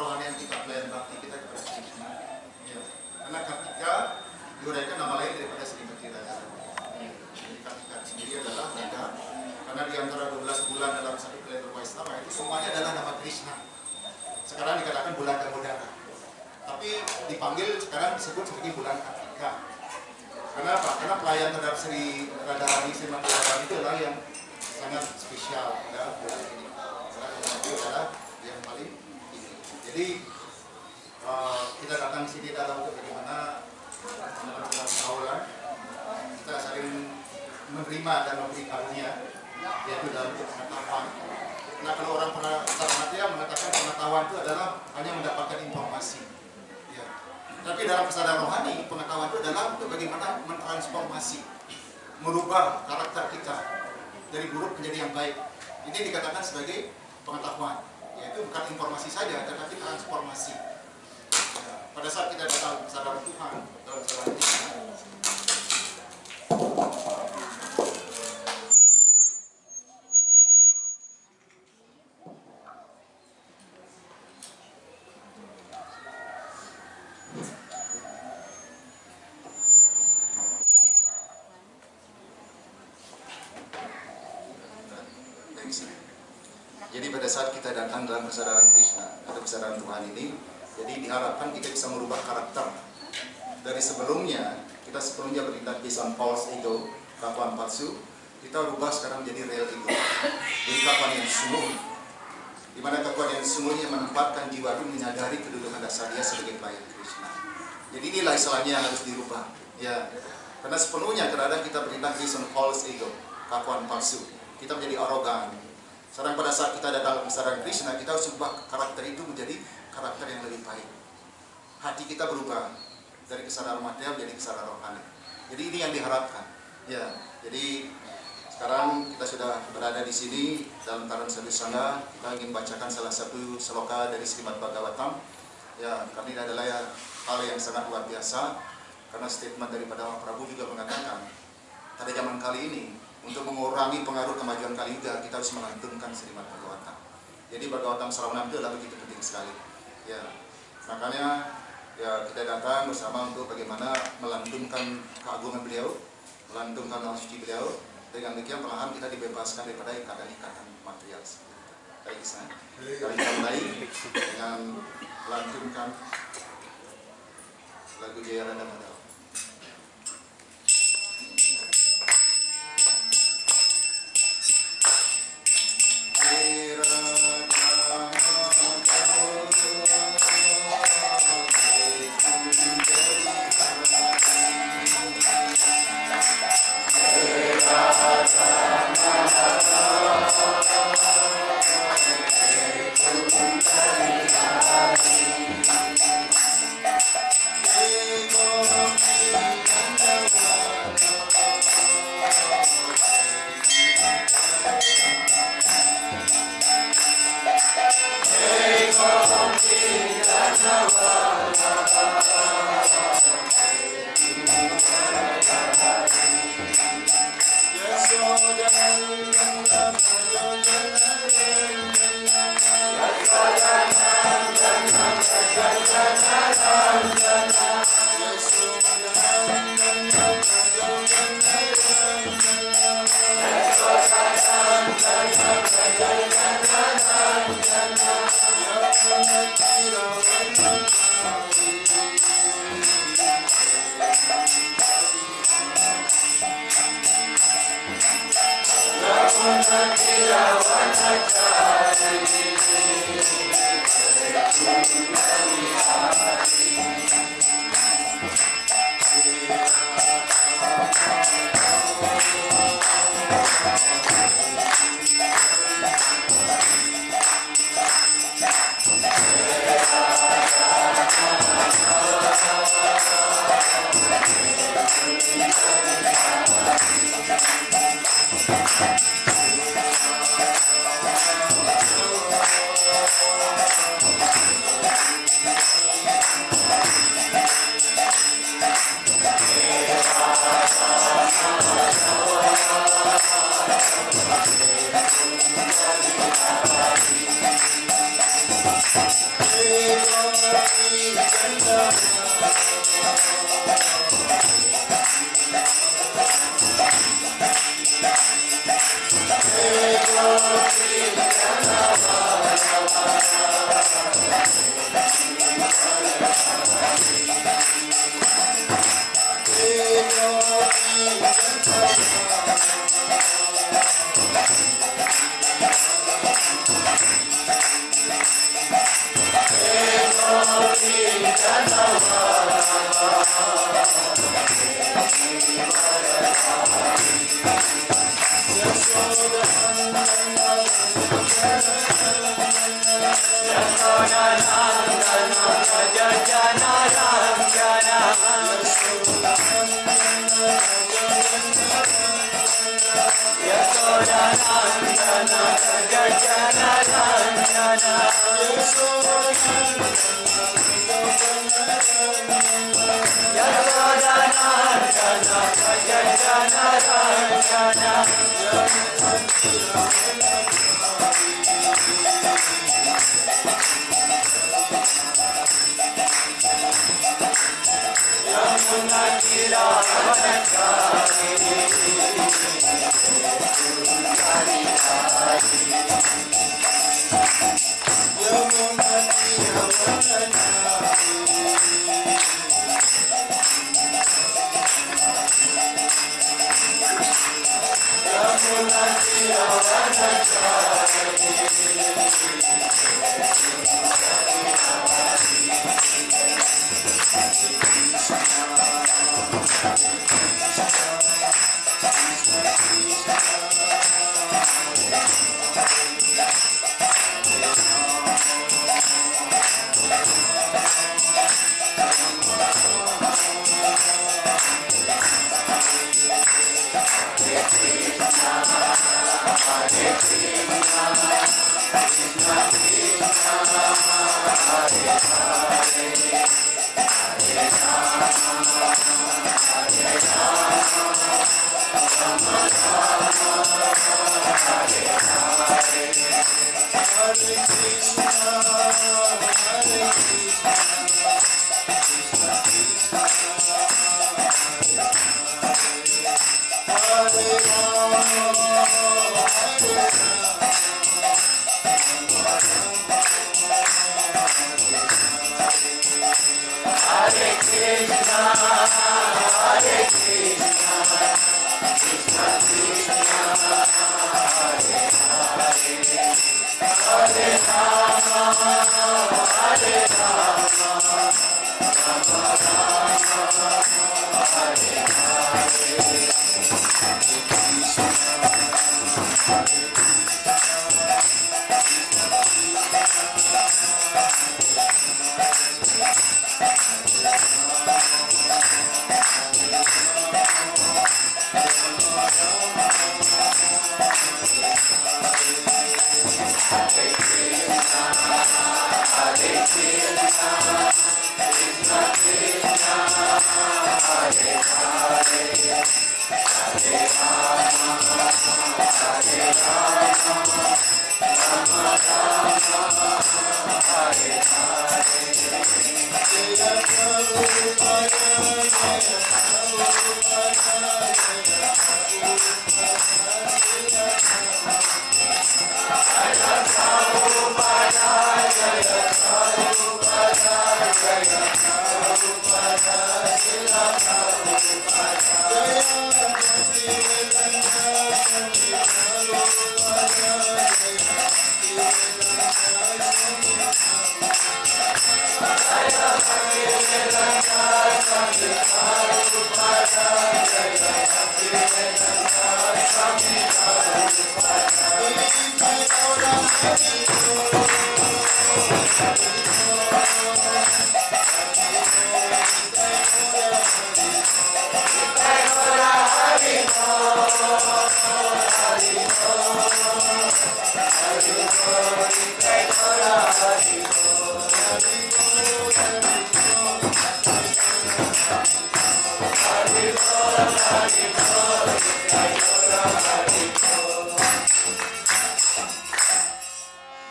kerohanian kita, pelayan bakti kita kepada Krishna. Ya. Karena Kartika diuraikan nama lain daripada Srimati Radharani. Jadi Kartika sendiri adalah Radha. Karena di antara 12 bulan dalam satu kalender Vaishnava itu semuanya adalah nama Krishna. Sekarang dikatakan bulan Damodara. Tapi dipanggil sekarang disebut sebagai bulan Kartika. Kenapa? Karena pelayan terhadap Sri Radharani, Srimati Radharani itu adalah yang sangat spesial dalam bulan ini. Karena itu adalah yang paling tinggi. Jadi kita datang sini dalam untuk bagaimana teman-teman tahu lah, kita saling menerima dan memberi karunia, yaitu dalam pengetahuan. Nah, kalau orang pengetahuan mengatakan pengetahuan itu adalah hanya mendapatkan informasi. Ya. Tapi dalam kesadaran rohani, pengetahuan itu adalah untuk bagaimana mentransformasi, merubah karakter kita dari buruk menjadi yang baik. Ini dikatakan sebagai pengetahuan, yaitu bukan informasi saja, tetapi transformasi. Ya. Pada saat kita datang kesadaran Tuhan, dalam kesadaran Tuhan, jadi pada saat kita datang dalam kesadaran Krishna atau kesadaran Tuhan ini, jadi diharapkan kita bisa merubah karakter. Dari sebelumnya, kita sebelumnya bertindak based on false ego, kelakuan palsu, kita rubah sekarang menjadi real ego. Jadi kelakuan yang sungguh, di mana kelakuan yang sungguhnya menempatkan jiwa itu menyadari kedudukan dasar dia sebagai pelayan Krishna. Jadi inilah istilahnya yang harus dirubah. Ya, karena sepenuhnya kadang-kadang kita bertindak based on false ego, kelakuan palsu. Kita menjadi arogan. Sekarang pada saat kita datang ke kesadaran Krishna, kita harus ubah karakter itu menjadi karakter yang lebih baik. Hati kita berubah dari kesadaran material menjadi kesadaran rohani. Jadi ini yang diharapkan. Ya, jadi sekarang kita sudah berada di sini dalam Taran Sadhusanga. Kita ingin bacakan salah satu sloka dari Srimad Bhagavatam. Ya, karena ini adalah hal yang sangat luar biasa. Karena statement daripada Mahaprabhu juga mengatakan pada zaman kali ini, untuk mengurangi pengaruh kemajuan Kaliuga, kita harus melantunkan Srimad Bhagavatam. Jadi Bhagavatam Sravanam itu adalah begitu penting sekali. Ya, makanya ya kita datang bersama untuk bagaimana melantunkan keagungan beliau, melantunkan nama suci beliau. Dengan demikian perlahan kita dibebaskan daripada ikatan-ikatan material. Baik, kita mulai dengan melantunkan lagu Jaya Radha Madhava.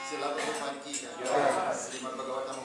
Sila Prabhupada Ki Jai. Srimad Bhagavatam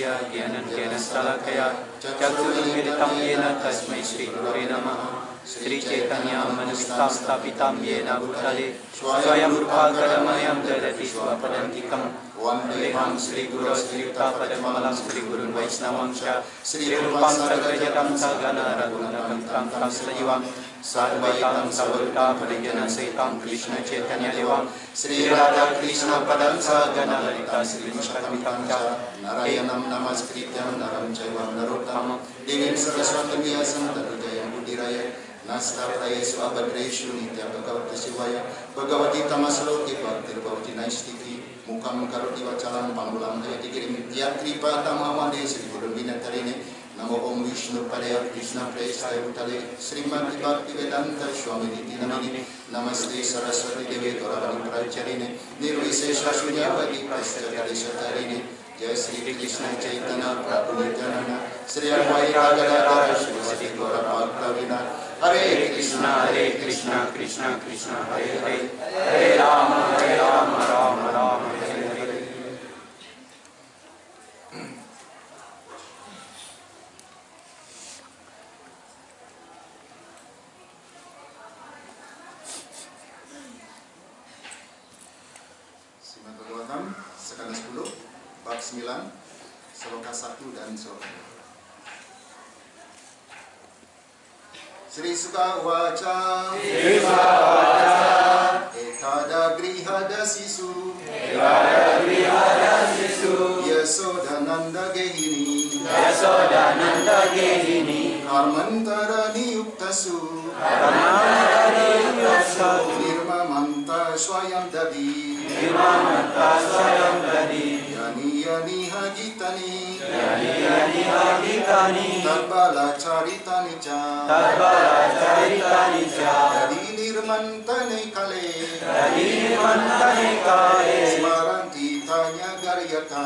Yasya Gyanan Gyana Salakaya Chakshurumilitam Yena Tasmai Shri Gurave Namaha Shri Chaitanya Manustam Stapitam Yena Bhutale Swayam Rupa Kadamayam Dadati Swapadantikam Vandeham Shri Guru Shri Yuta Padamalam Shri Guru Vaishnavamsha Shri Rupam Sagrajatam Sagana Raghunakam Tam Sajivam Sarvaitam Savarta Parijana Saitam Krishna Chaitanya Devam Shri Radha Krishna Padam Sagana Lalita Shri Vishkamitam Narayanam Namaskrityam Naram Chaivam Narottamam Devim Saraswatam Vyasam Tanujayam Buddhiraya Nasta Prayesu Abhadreshu Nitya Bhagavata Shivaya Bhagavati Tamasaloki Bhaktir Bhavati Naistiti Mukam Karoti Vachalam Pangulam Daya Dikirim Yatripa Tamamade Sri Guru Vinatarini Namo Om Vishnu Padaya Krishna Prestaya Bhutale Srimati Bhakti Vedanta Swami Niti Namini Namaste Saraswati Devi Doravani Pracharine Nirvisesha Shunyavadi Prasthayari Shatarini Jai Sri Krishna Chaitanya Prabhu Nityananda Sri Advaita Gadadhara Srimati Gaura Bhakta Hare Krishna, Krishna Krishna, Hare Hare, Hare Rama, Rama Rama, Hare Hare. Srimad Bhagavatam, Skanda 10, Bab 9, Sloka 1 dan Sloka 2. Sri Sukha Vacha Ekada Grihada Sisu Yasodananda Gehini Karmantara Niyuktasu Nirmamanta Swayam Dadi Yani Hagitani Tabbala Charitani Cha Dadi Nirmantane Kale Smaranti Tanya Garyata.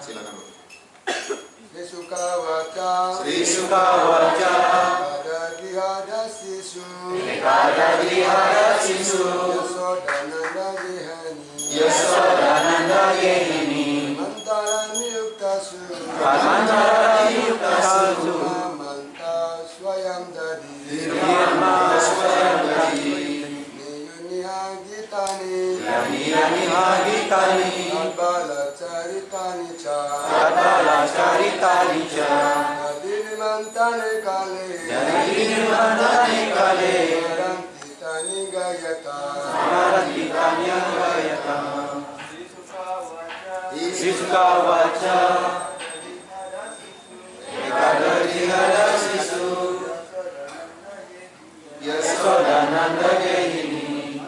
Silakan. Sri Sukha Vacha Ekada Grihada Sisu Yasodananda Gehini Karmantara Niyuktasu Nirma Swayam Dadi Yani Hagitani Tabbala Charitani Cha Nirmantane Kale Smaranti Tanya Gayata. Sri Sukha Vacha Ekada Grihada Sisu Yasodananda Gehini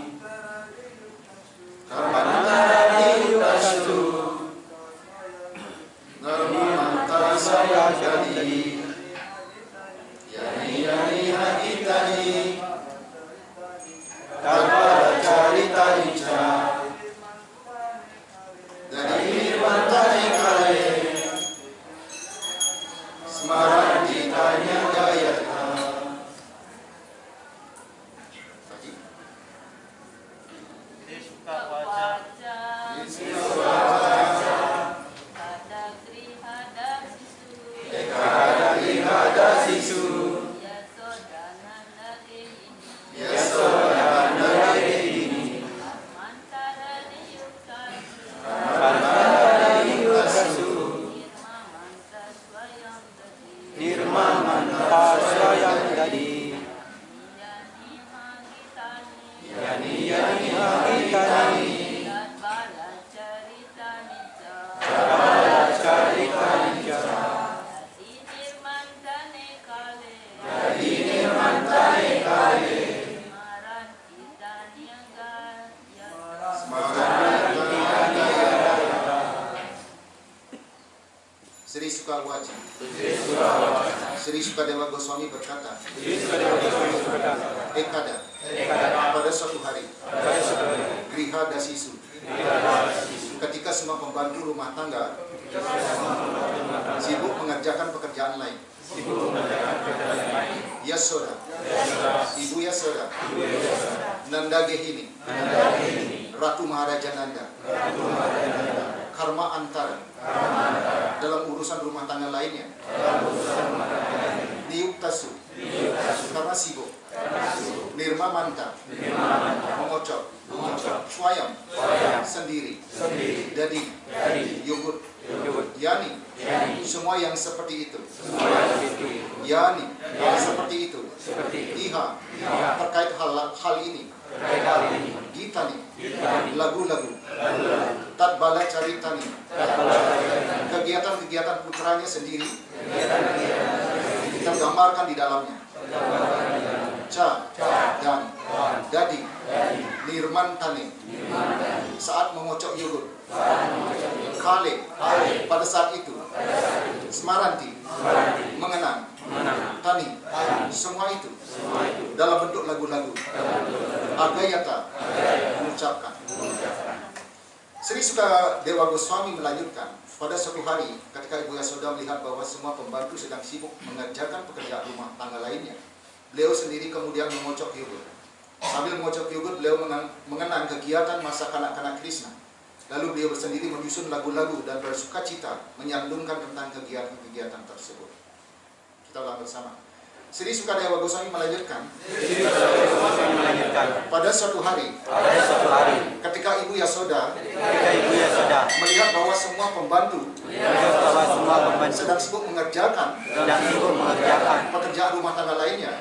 Karmantara Niyuktasu Nirmantara Swayam Dadi Yani Hagitani Tabbala Charitani Cha Dadi Nirmantane Kale Smaranti Tanya Gayata. Ekada Grihada Sisu Yasodananda Gehini Karmantara Niyuktasu Nirmamanta Swayam Dadi Yani Hagitani Tabbala Charitani Cha Dadi Nirmantane Kale Smaranti Tanya Gayata. Sri Sukha Vacha Sri Sukadewa Goswami berkata, Ekada pada suatu hari Grihada Sisu ketika semua pembantu rumah tangga sibuk mengerjakan pekerjaan lain. Yasoda, Ibu Yasoda, Nanda Gehini, Ratu Maharaja Nanda, Karma antara dalam urusan rumah tangga lainnya. Niyuktasu karena sibuk. Nirma manta mengocok. Swayam sendiri. Dadi yogut. Yani semua yang seperti itu. Yani seperti itu. Iha terkait hal ini. Gitani lagu-lagu. Tatbala caritani kegiatan-kegiatan putranya sendiri tergambarkan di dalamnya. Ca dan dadi nirman tani saat mengocok yogurt. Kale pada saat itu. Semaranti mengenang. Tani semua itu dalam bentuk lagu-lagu. Agayata mengucapkan. Sri Suka Dewa Goswami melanjutkan, pada suatu hari ketika Ibu Yasoda melihat bahwa semua pembantu sedang sibuk mengerjakan pekerjaan rumah tangga lainnya, beliau sendiri kemudian mengocok yogurt. Sambil mengocok yogurt, beliau mengenang kegiatan masa kanak-kanak Krishna. Lalu beliau sendiri menyusun lagu-lagu dan bersukacita menyandungkan tentang kegiatan-kegiatan tersebut. Kita ulang bersama. Sri Sukadewa Goswami melanjutkan, pada suatu hari, ketika Ibu Yasoda melihat bahwa semua pembantu sedang sibuk mengerjakan pekerjaan rumah tangga lainnya,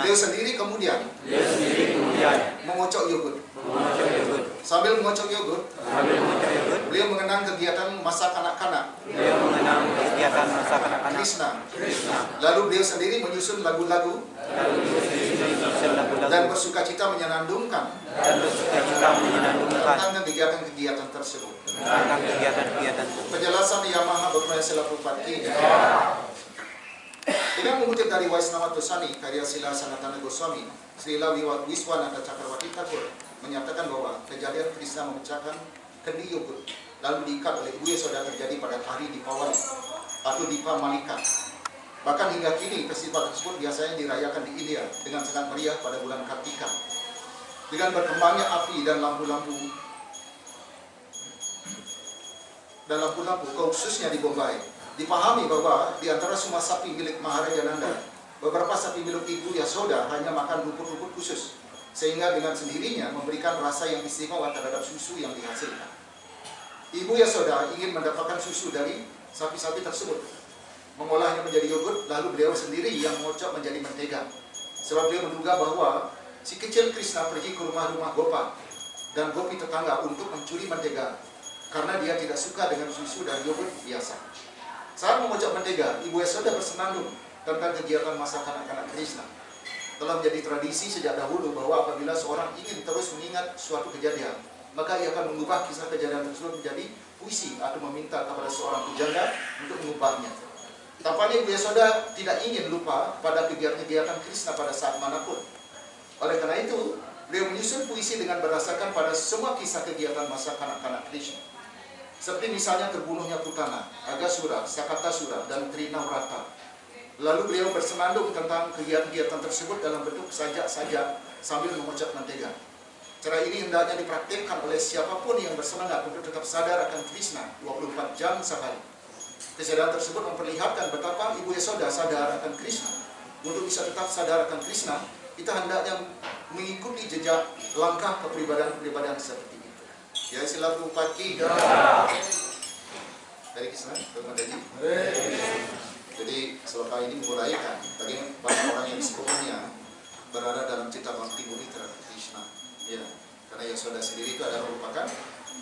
beliau sendiri kemudian mengocok yogurt. Sambil mengocok yogurt, beliau mengenang kegiatan masa kanak-kanak Krishna. Lalu beliau sendiri menyusun lagu-lagu dan bersukacita menyandungkan tentang kegiatan-kegiatan tersebut. Penjelasan Yamaha Bapak Sela Prabhupada dengan mengutip dari Vaisnava Tosani, karya Sila Sanatana Goswami, Srila Wiswananda Cakrawati Thakur menyatakan bahwa kejadian Krishna memecahkan kendi yogurt lalu diikat oleh Ibu Yasoda terjadi pada hari Dipawali atau Dipa Malika. Bahkan hingga kini festival tersebut biasanya dirayakan di India dengan sangat meriah pada bulan Kartika. Dengan berkembangnya api dan lampu-lampu khususnya di Bombay, dipahami bahwa di antara semua sapi milik Maharaja Nanda, beberapa sapi milik Ibu Yasoda hanya makan rumput-rumput khusus, sehingga dengan sendirinya memberikan rasa yang istimewa terhadap susu yang dihasilkan. Ibu Yasoda ingin mendapatkan susu dari sapi-sapi tersebut, mengolahnya menjadi yogurt, lalu beliau sendiri yang mengocok menjadi mentega. Sebab beliau menduga bahwa si kecil Krishna pergi ke rumah-rumah Gopa dan Gopi tetangga untuk mencuri mentega, karena dia tidak suka dengan susu dan yogurt biasa. Saat mengocok mentega, Ibu Yasoda bersenandung tentang kegiatan masa kanak-kanak Krishna. Telah menjadi tradisi sejak dahulu bahwa apabila seorang ingin terus mengingat suatu kejadian, maka ia akan mengubah kisah kejadian tersebut menjadi puisi atau meminta kepada seorang pujangga untuk mengubahnya. Tampaknya Ibu Yasoda tidak ingin lupa pada kegiatan-kegiatan Krishna pada saat manapun. Oleh karena itu, beliau menyusun puisi dengan berdasarkan pada semua kisah kegiatan masa kanak-kanak Krishna. Seperti misalnya terbunuhnya Putana, Agasura, Sakatasura, dan Trinavrata. Lalu beliau bersenandung tentang kegiatan-kegiatan tersebut dalam bentuk sajak-sajak sambil mengocok mentega. Cara ini hendaknya dipraktikkan oleh siapapun yang bersemangat untuk tetap sadar akan Krishna 24 jam sehari. Kesadaran tersebut memperlihatkan betapa Ibu Yasoda sadar akan Krishna. Untuk bisa tetap sadar akan Krishna, kita hendaknya mengikuti jejak langkah kepribadian seperti itu. Ya, sila Prabhupada Ki. Dari Krishna, Prabhupada. Jadi selama ini menguraikan bagaimana orang yang sepenuhnya berada dalam cita bakti murni terhadap Krishna. Ya, karena Yasoda sendiri itu adalah merupakan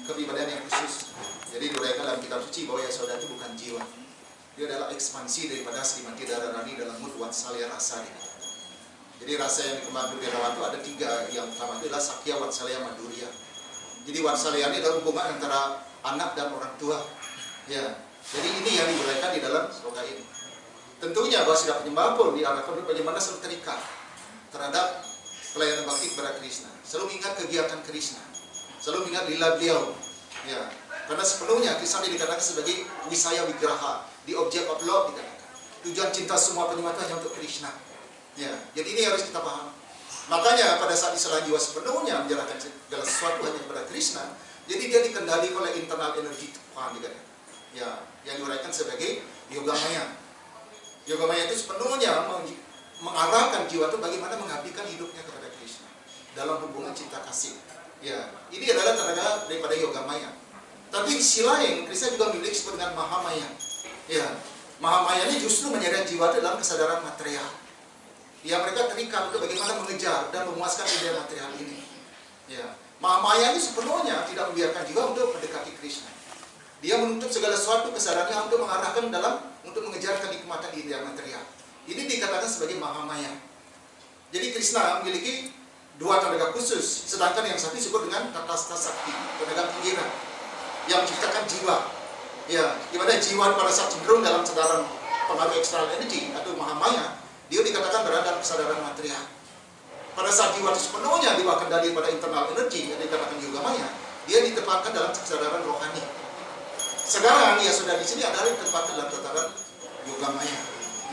kepribadian yang khusus. Jadi diuraikan dalam kitab suci bahwa Yasoda itu bukan jiwa. Dia adalah ekspansi daripada Srimati Radharani dalam mood Vatsalya rasa. Jadi rasa yang dikembangkan di Rawan itu ada 3. Yang pertama itu adalah Sakya Vatsalya Madhurya. Jadi Vatsalya ini adalah hubungan antara anak dan orang tua. Ya, jadi ini yang diuraikan di dalam sloka ini. Tentunya bahwa sudah penyembah pun diarahkan untuk bagaimana selalu terikat terhadap pelayanan bakti kepada Krishna. Selalu ingat kegiatan Krishna, selalu ingat lila beliau. Ya, karena sepenuhnya kisah ini dikatakan sebagai wisaya wigraha, di object of love dikatakan. Tujuan cinta semua penyembah hanya untuk Krishna. Ya, jadi ini harus kita paham. Makanya pada saat Islam jiwa sepenuhnya menjalankan segala sesuatu hanya kepada Krishna, Jadi dia dikendali oleh internal energi Tuhan, ya, yang diuraikan sebagai yogamaya. Yogamaya itu sepenuhnya mengarahkan jiwa itu bagaimana mengabdikan hidupnya kepada Krishna dalam hubungan cinta kasih. Ya, ini adalah tenaga daripada yogamaya. Tapi di sisi lain, Krishna juga memiliki disebut dengan mahamaya. Ya, mahamaya ini justru menyeret jiwa itu dalam kesadaran material. Ya, mereka terikat untuk bagaimana mengejar dan memuaskan ide material ini. Ya, mahamaya ini sepenuhnya tidak membiarkan jiwa untuk mendekati Krishna. Dia menutup segala sesuatu kesadarannya untuk mengarahkan untuk mengejar kenikmatan di dunia material. Ini dikatakan sebagai mahamaya. Jadi Krishna memiliki dua tenaga khusus, sedangkan yang satu disebut dengan tatasta sakti, tenaga pinggiran, yang menciptakan jiwa. Ya, di mana jiwa pada saat cenderung dalam kesadaran pengaruh external energy atau mahamaya, dia dikatakan berada dalam kesadaran material. Pada saat jiwa itu sepenuhnya dibawa kendali pada internal energy, yang dikatakan yogamaya, dia ditempatkan dalam kesadaran rohani. Sekarang Yasoda di sini adalah ditempatkan dalam tataran yogamaya.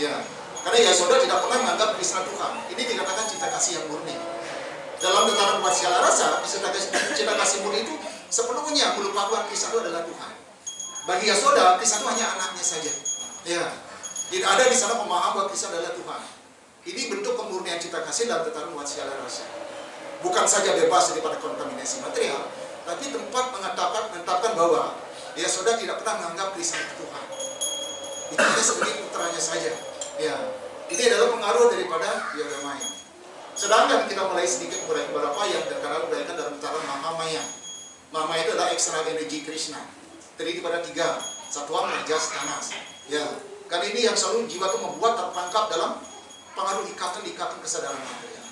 Ya, karena Yasoda tidak pernah menganggap Krishna Tuhan. Ini dikatakan cinta kasih yang murni. Dalam tataran Vatsyala rasa, cinta kasih murni itu sepenuhnya melupakan Krishna itu adalah Tuhan. Bagi Yasoda, Krishna itu hanya anaknya saja. Ya, tidak ada di sana pemahaman bahwa Krishna adalah Tuhan. Ini bentuk kemurnian cinta kasih dalam tataran Vatsyala rasa. Bukan saja bebas daripada kontaminasi material, tapi tempat menetapkan bahwa Yasoda tidak pernah menganggap Krishna itu Tuhan. Itu hanya sebagai putranya saja. Ya, ini adalah pengaruh daripada yogamaya. Sedangkan kita mulai sedikit beberapa yang terkadang berkaitan dalam tataran mahamaya. Mahamaya itu adalah eksternal energi Krishna. Terdiri pada 3, satuan, rajas, tamas. Ya, karena ini yang selalu jiwa itu membuat terperangkap dalam pengaruh ikatan kesadaran material,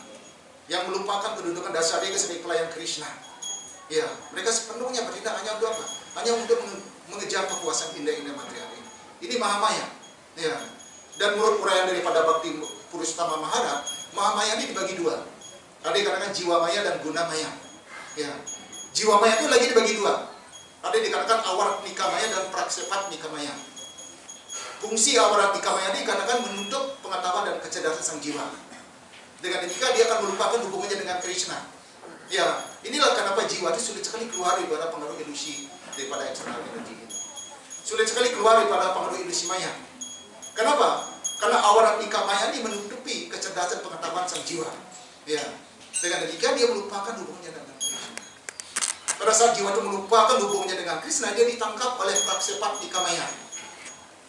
yang melupakan kedudukan dasar dia sebagai pelayan Krishna. Ya, mereka sepenuhnya bertindak hanya untuk apa? Hanya untuk mengejar kepuasan indah-indah material ini. Ini mahamaya. Ya. Dan menurut uraian daripada Bhakti Purushotama Maharaj, mahamaya ini dibagi 2. Ada yang dikatakan jiwa maya dan guna maya. Ya. Jiwa maya itu lagi dibagi 2. Ada yang dikatakan awarat nikamaya dan praksepat nikamaya. Fungsi awarat nikamaya ini dikatakan menutup pengetahuan dan kecerdasan sang jiwa. Dengan demikian dia akan melupakan hubungannya dengan Krishna. Ya, inilah kenapa jiwa itu sulit sekali keluar daripada pengaruh ilusi daripada eksternal energi ini. Sulit sekali keluar daripada pengaruh ilusi maya. Kenapa? Karena awarat nikamaya ini menutupi kecerdasan pengetahuan sang jiwa. Ya, dengan demikian dia melupakan hubungannya dengan Krishna. Pada saat jiwa itu melupakan hubungannya dengan Krishna, dia ditangkap oleh praksepat nikamaya.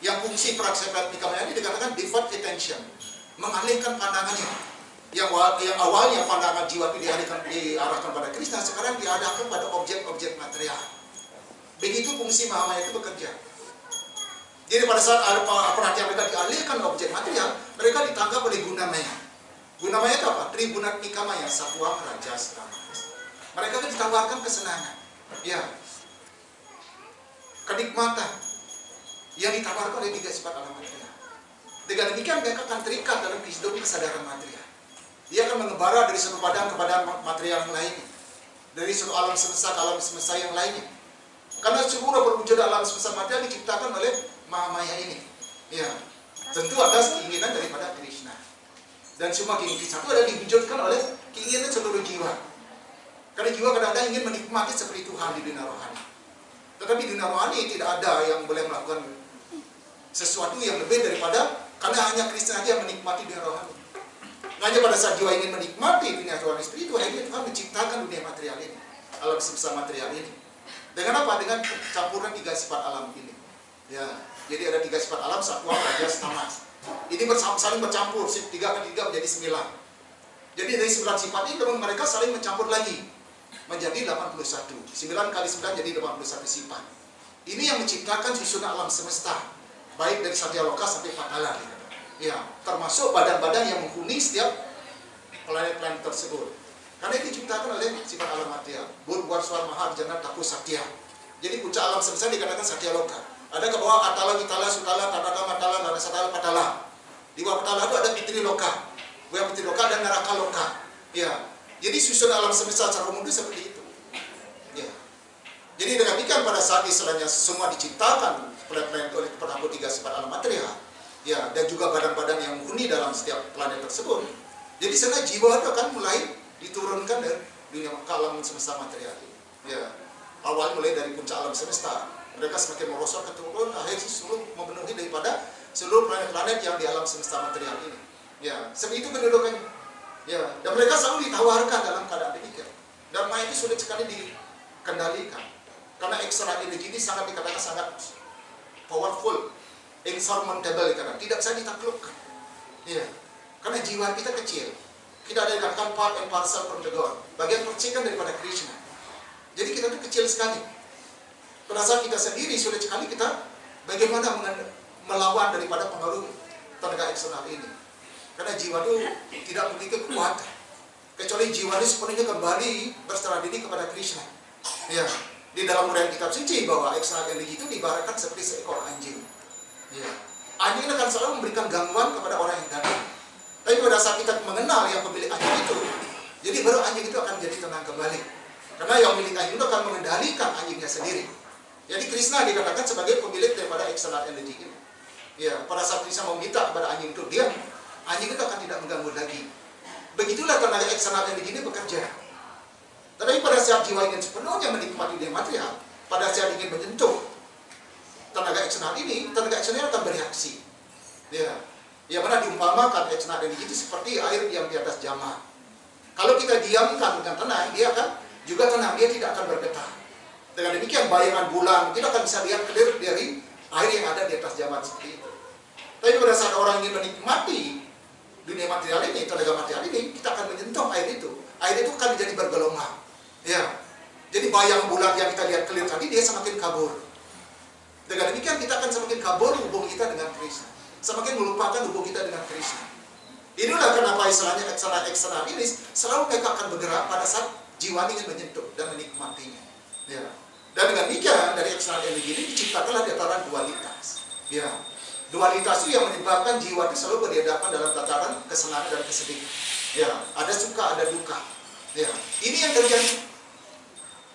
Yang fungsi praksepat nikamaya ini dikatakan divert attention, mengalihkan pandangannya. Yang awalnya pandangan jiwa itu diarahkan pada Krishna, sekarang diarahkan pada objek-objek material. Begitu fungsi mahamaya itu bekerja. Jadi pada saat ada perhatian mereka dialihkan objek material, mereka ditangkap oleh gunamaya. Gunamaya itu apa? Tribunat nikamaya, satwa, rajas, tamas. Mereka kan ditawarkan kesenangan, ya, kenikmatan yang ditawarkan oleh 3 sifat alam material. Dengan demikian mereka akan terikat dalam kehidupan kesadaran material. Dia akan mengembara dari satu badan ke badan material yang lainnya, dari satu alam semesta ke alam semesta yang lainnya. Karena seluruh berwujud alam semesta material diciptakan oleh mahamaya ini. Ya, tentu ada keinginan daripada Krishna. Dan semua keinginan Krishna itu ada diwujudkan oleh keinginan seluruh jiwa. Karena jiwa kadang-kadang ingin menikmati seperti Tuhan di dunia rohani. Tetapi di dunia rohani tidak ada yang boleh melakukan sesuatu yang lebih daripada, karena hanya Krishna saja yang menikmati dunia rohani. Hanya pada saat jiwa ingin menikmati dunia rohani spiritual, akhirnya Tuhan menciptakan dunia material ini, alam semesta material ini. Dengan apa? Dengan campuran 3 sifat alam ini. Ya, jadi ada 3 sifat alam, satwa, rajas, tamas. Ini saling bercampur, 3 kali 3 menjadi 9. Jadi dari 9 sifat ini mereka saling mencampur lagi menjadi 81. 9 kali 9 jadi 81 sifat. Ini yang menciptakan susunan alam semesta, baik dari Satyaloka sampai Patala. Ya, termasuk badan-badan yang menghuni setiap planet-planet tersebut. Karena itu diciptakan oleh sifat alam material. Burbuar Swar Mahar Jana Taku Satya. Jadi puncak alam semesta dikatakan Satyaloka. Ada ke bawah Atala, Vitala, Sutala, Tadaka, Matala, Narasatala, Patala. Di bawah Patala itu ada Pitri Loka. Buah Pitri Loka dan Naraka Loka. Ya. Jadi susunan alam semesta secara umum itu seperti itu. Ya. Jadi dengan demikian pada saat istilahnya semua diciptakan planet-planet oleh pencampur 3 sifat alam material. Ya, dan juga badan-badan yang menghuni dalam setiap planet tersebut. Jadi sana jiwa itu akan mulai diturunkan dari dunia ke alam semesta material. Ya. Awal mulai dari puncak alam semesta, mereka semakin merosot ke turun, akhirnya seluruh memenuhi daripada seluruh planet-planet yang di alam semesta material ini. Ya, seperti itu kedudukannya. Ya, dan mereka selalu ditawarkan dalam keadaan demikian. Dan maya itu sulit sekali dikendalikan. Karena extra energy ini sangat dikatakan sangat powerful, insurmountable dikatakan, tidak bisa ditaklukkan. Ya, karena jiwa kita kecil. Kita ada dikatakan part and parcel from the God, bagian percikan daripada Krishna. Jadi kita itu kecil sekali. Pada saat kita sendiri sulit sekali kita bagaimana melawan daripada pengaruh tenaga eksternal ini. Karena jiwa itu tidak memiliki kekuatan. Kecuali jiwa ini sepenuhnya kembali berserah diri kepada Krishna. Ya, di dalam uraian kitab suci bahwa eksternal energi itu diibaratkan seperti seekor anjing. Ya, anjing akan selalu memberikan gangguan kepada orang yang datang. Tapi pada saat kita mengenal yang pemilik anjing itu, jadi baru anjing itu akan menjadi tenang kembali. Karena yang milik anjing itu akan mengendalikan anjingnya sendiri. Jadi Krishna dikatakan sebagai pemilik daripada external energy ini. Ya, pada saat Krishna meminta kepada anjing itu diam, anjing itu akan tidak mengganggu lagi. Begitulah tenaga eksternal energy ini bekerja. Tetapi pada saat jiwa ingin sepenuhnya menikmati dunia material, pada saat ingin menyentuh tenaga eksternal ini, tenaga eksternal akan bereaksi. Ya, yang mana diumpamakan eksternal energy itu seperti air yang di atas jamah. Kalau kita diamkan dengan tenang, dia akan juga tenang, dia tidak akan bergetar. Dengan demikian bayangan bulan kita akan bisa lihat clear dari air yang ada di atas jamah seperti itu. Tapi pada saat orang ingin menikmati dunia material ini, tenaga material ini, kita akan menyentuh air itu. Air itu akan menjadi bergelombang. Ya, jadi bayang bulan yang kita lihat clear tadi dia semakin kabur. Dengan demikian kita akan semakin kabur hubung kita dengan Krishna, semakin melupakan hubung kita dengan Krishna. Inilah kenapa istilahnya eksternal ini selalu mereka akan bergerak pada saat jiwa ingin menyentuh dan menikmatinya. Ya. Dan dengan demikian dari eksternal energi ini diciptakanlah tataran dualitas. Ya. Dualitas itu yang menyebabkan jiwa itu selalu berhadapan dalam tataran kesenangan dan kesedihan. Ya, ada suka, ada duka. Ya, ini yang terjadi.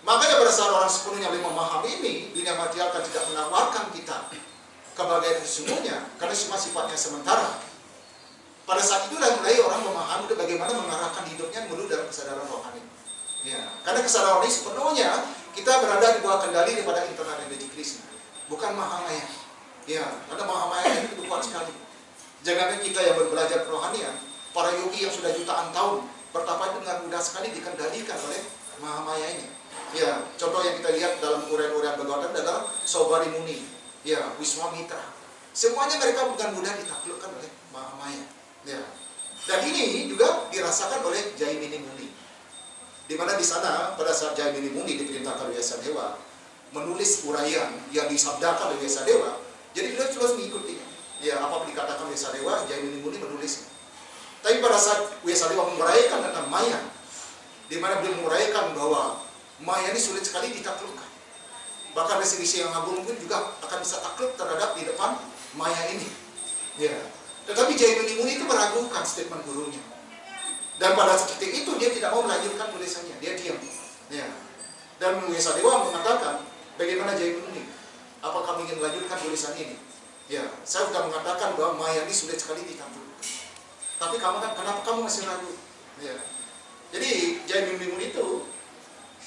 Makanya pada saat orang sepenuhnya memahami ini, dunia material akan tidak menawarkan kita kebahagiaan sesungguhnya, karena cuma sifatnya sementara. Pada saat itulah mulai orang memahami bagaimana mengarahkan hidupnya menuju dalam kesadaran rohani. Ya, karena kesadaran rohani sepenuhnya kita berada di bawah kendali daripada internal energi Krishna, bukan Mahamaya. Ya, karena Mahamaya itu kuat sekali. Jangan kita yang berbelajar kerohanian, para yogi yang sudah jutaan tahun bertapa itu dengan mudah sekali dikendalikan oleh Mahamaya ini. Ya, contoh yang kita lihat dalam uraian-uraian Bhagavatam adalah Saubari Muni, ya, Wiswamitra. Semuanya mereka dengan mudah ditaklukkan oleh Mahamaya. Ya. Dan ini juga dirasakan oleh Jaimini Muni. Di mana di sana pada saat Jaimini Muni diperintahkan oleh Vyasadeva menulis uraian yang disabdakan oleh Vyasadeva, jadi beliau terus mengikuti. Ya, apa yang dikatakan Vyasadeva, Jaimini Muni menulis. Tapi pada saat Vyasadeva menguraikan tentang Maya, di mana beliau menguraikan bahwa Maya ini sulit sekali ditaklukkan. Bahkan resi-resi yang agung pun juga akan bisa takluk terhadap di depan Maya ini. Ya. Tetapi Jaimini Muni itu meragukan statement gurunya. Dan pada titik itu dia tidak mau melanjutkan tulisannya, dia diam. Ya. Dan Vyasadeva mengatakan, bagaimana Jaimini Muni? Apa kamu ingin melanjutkan tulisan ini? Ya, saya sudah mengatakan bahwa Maya ini sulit sekali ditaklukkan. Tapi kamu kan, kenapa kamu masih ragu? Ya. Jadi Jaimini Muni itu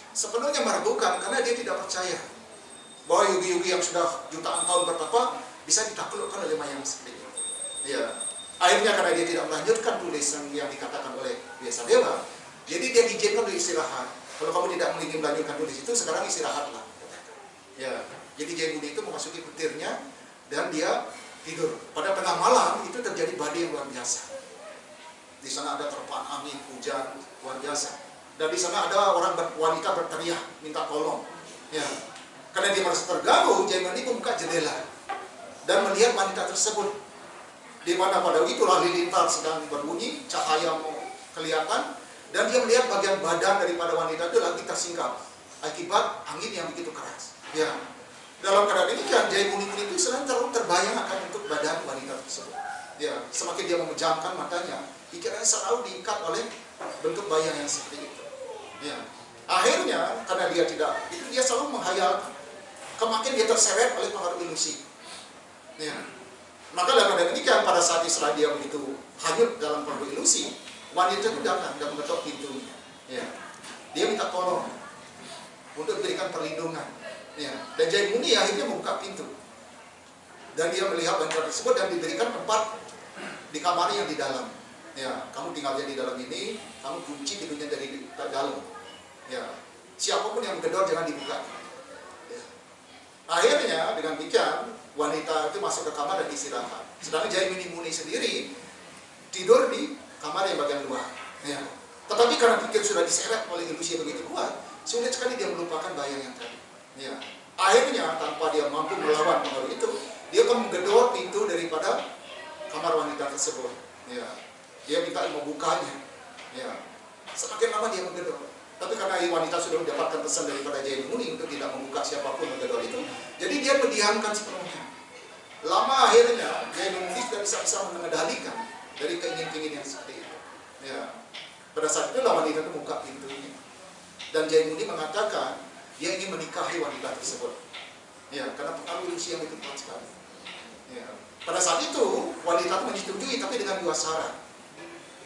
sepenuhnya meragukan karena dia tidak percaya bahwa yogi-yogi yang sudah jutaan tahun bertapa bisa ditaklukkan oleh Maya seperti itu. Ya, akhirnya karena dia tidak melanjutkan tulisan yang dikatakan oleh Vyasadeva, jadi dia diizinkan untuk istirahat. Kalau kamu tidak ingin melanjutkan tulis itu, sekarang istirahatlah. Ya, jadi Jaimini itu memasuki petirnya dan dia tidur. Pada tengah malam itu terjadi badai yang luar biasa. Di sana ada terpaan angin, hujan luar biasa. Dan di sana ada wanita berteriak minta tolong. Ya, karena dia merasa terganggu, Jaimini membuka jendela dan melihat wanita tersebut. Di mana pada itulah lilintang sedang berbunyi, cahaya mau kelihatan, dan dia melihat bagian badan daripada wanita itu lagi tersingkap akibat angin yang begitu keras. Ya, dalam keadaan demikian Jaimini itu selalu terbayang akan bentuk badan wanita tersebut. Ya, semakin dia memejamkan matanya, pikirannya selalu diikat oleh bentuk bayang yang seperti itu. Ya, akhirnya karena dia tidak, itu dia selalu menghayalkan, kemakin dia terseret oleh pengaruh ilusi. Ya. Maka dalam demikian pada saat Isra dia begitu hanyut dalam pengaruh ilusi, wanita itu datang dan mengetok pintunya. Ya. Dia minta tolong. untuk diberikan perlindungan. Ya. Dan Jaimuni akhirnya membuka pintu. Dan dia melihat wanita tersebut dan diberikan tempat di kamar yang di dalam. Ya, kamu tinggalnya di dalam ini, kamu kunci pintunya dari dalam. Ya. Siapapun yang menggedor jangan dibuka. Ya. Akhirnya dengan demikian wanita itu masuk ke kamar dan istirahat. Sedangkan Jaimuni sendiri tidur di kamar yang bagian luar. Ya. Tetapi karena pikir sudah diseret oleh ilusi yang begitu kuat, sulit sekali dia melupakan bayang yang tadi. Ya. Akhirnya tanpa dia mampu melawan pengaruh itu, dia akan menggedor pintu daripada kamar wanita tersebut. Ya. Dia minta membukanya. Ya. Semakin lama dia menggedor. Tapi karena wanita sudah mendapatkan pesan daripada Jaimuni untuk tidak membuka siapapun menggedor itu, jadi dia mendiamkan sepenuhnya. Lama akhirnya Jaimuni sudah bisa mengendalikan dari keinginan-keinginan yang seperti itu. Ya. Pada saat itu wanita itu membuka pintunya. Dan Jaimuni mengatakan dia ingin menikahi wanita tersebut. Ya, karena pengaruh ilusi yang itu kuat sekali. Ya. Pada saat itu wanita itu menyetujui tapi dengan 2 syarat.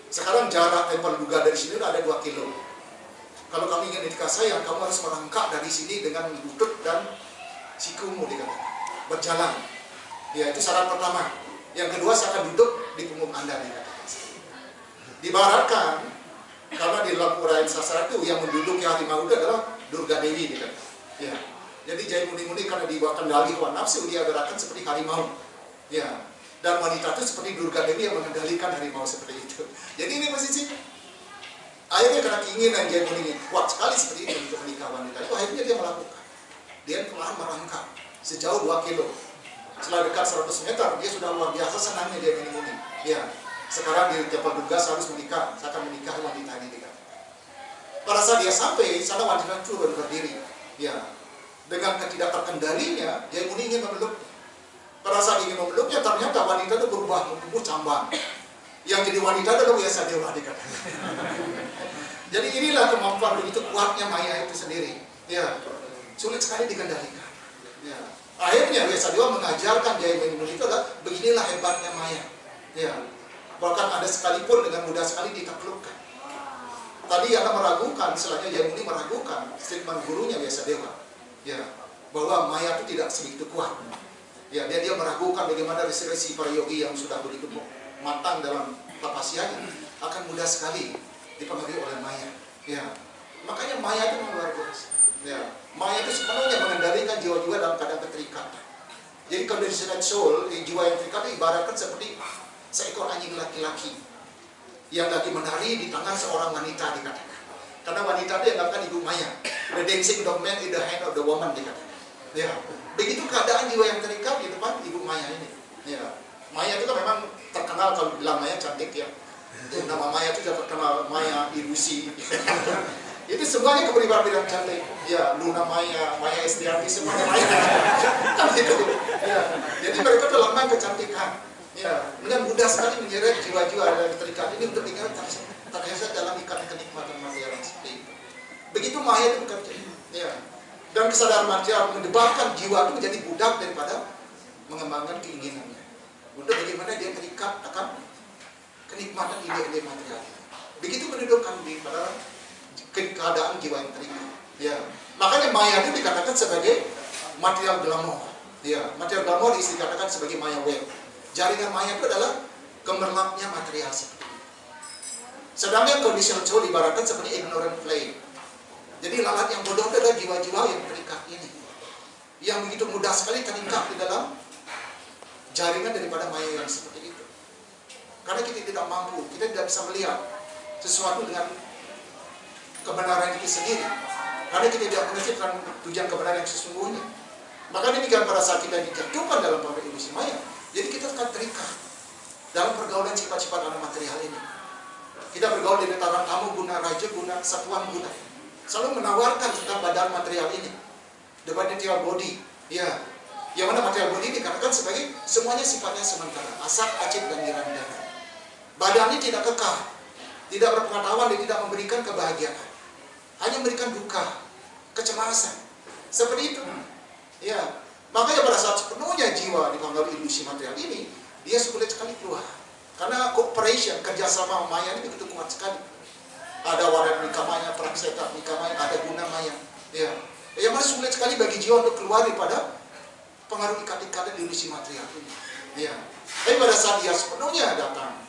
Sekarang jarak Tempel Duga dari sini ada 2 kilo. Kalau kamu ingin menikah saya, kamu harus merangkak dari sini dengan lutut dan sikumu dikatakan. Berjalan. Ya, itu syarat pertama. Yang kedua, saya akan duduk di punggung Anda dikatakan. Dibaratkan karena di dalam uraian sastra itu yang menduduki harimau itu adalah Durga Dewi dikatakan. Ya. Jadi Jaimuni karena dibawa kendali hawa nafsu, dia gerakan seperti harimau. Ya. Dan wanita itu seperti Durga Dewi yang mengendalikan harimau seperti itu. Jadi ini posisi. Akhirnya karena keinginan Jaimuni kuat sekali seperti itu untuk menikah wanita itu, akhirnya dia melakukan. Dia perlahan merangkak sejauh 2 kilo. Setelah dekat 100 meter, dia sudah luar biasa senangnya Jaimuni. Ya. Sekarang di Tempel Duga saya harus menikah, saya akan menikahi wanita ini dikatakan. Pada saat dia sampai, sana wanita itu baru berdiri. Ya. Dengan ketidakterkendalinya, Jaimuni ingin memeluk. Pada saat ingin memeluknya, ternyata wanita itu berubah menumbuh cambang. Yang jadi wanita adalah Wiyasa Dewa dikatakan. Jadi inilah kemampuan begitu kuatnya Maya itu sendiri. Ya, sulit sekali dikendalikan. Ya. Akhirnya Wiyasa Dewa mengajarkan Jaimuni itu adalah beginilah hebatnya Maya. Ya. Bahkan ada sekalipun dengan mudah sekali ditaklukkan. Tadi Anda meragukan, istilahnya Jaimuni meragukan statement gurunya Wiyasa Dewa. Ya, bahwa Maya itu tidak segitu kuat. Ya, dia meragukan bagaimana resi-resi para yogi yang sudah begitu matang dalam tapasianya akan mudah sekali dipengaruhi oleh Maya. Ya, makanya Maya itu luar biasa. Ya, Maya itu sepenuhnya mengendalikan jiwa-jiwa dalam keadaan keterikatan. Jadi conditioned soul, jiwa yang terikat ibaratkan seperti seekor anjing laki-laki yang lagi menari di tangan seorang wanita dikatakan. Karena wanita itu dianggapkan ibu Maya. The dancing dog man in the hand of the woman dikatakan. Ya, begitu keadaan jiwa yang terikat di depan ibu Maya ini. Ya, Maya itu kan memang terkenal kalau bilang Maya cantik ya. Nama Maya itu sudah terkenal Maya ilusi. Itu semuanya kepribadian cantik. Ya, Luna Maya, Maya Estianti semuanya Maya. Kan gitu. Ya, jadi mereka itu lambang kecantikan. Ya, dengan mudah sekali menyeret jiwa-jiwa yang terikat ini untuk tinggal terhesat dalam ikatan kenikmatan material seperti itu. Begitu Maya itu bekerja. Ya. Dan kesadaran material menyebabkan jiwa itu menjadi budak daripada mengembangkan keinginannya. Untuk bagaimana dia terikat akan kenikmatan ide-ide material. Begitu mendudukkan di pada keadaan jiwa yang terikat. Ya. Makanya Maya itu dikatakan sebagai material glamour. Ya, material glamour dikatakan sebagai Maya wave. Jaringan Maya itu adalah gemerlapnya material seperti itu. Sedangkan conditional soul ibaratkan seperti ignorant flame. Jadi lalat yang bodoh itu adalah jiwa-jiwa yang terikat ini. Yang begitu mudah sekali terikat di dalam jaringan daripada Maya yang seperti itu. Karena kita tidak mampu, kita tidak bisa melihat sesuatu dengan kebenaran itu sendiri. Karena kita tidak mengerti tentang tujuan kebenaran yang sesungguhnya. Maka demikian pada saat kita dijatuhkan dalam pengaruh ilusi Maya, jadi kita akan terikat dalam pergaulan sifat-sifat alam material ini. Kita bergaul di letaran tamu guna raja guna satuan guna. Selalu menawarkan tentang badan material ini. The material body. Ya. Yang mana material body dikatakan sebagai semuanya sifatnya sementara. Asap, acid, dan niranda. Badan ini tidak kekal. Tidak berpengetahuan dan tidak memberikan kebahagiaan. Hanya memberikan duka, kecemasan. Seperti itu. Ya. Makanya pada saat sepenuhnya jiwa dipengaruhi ilusi material ini, dia sulit sekali keluar. Karena cooperation, kerjasama Maya ini begitu kuat sekali. Ada wadah nikamaya, prakseta nikamaya, ada guna Maya. Ya. Yang mana sulit sekali bagi jiwa untuk keluar daripada pengaruh ikat-ikatan ilusi material ini. Ya. Tapi pada saat dia sepenuhnya datang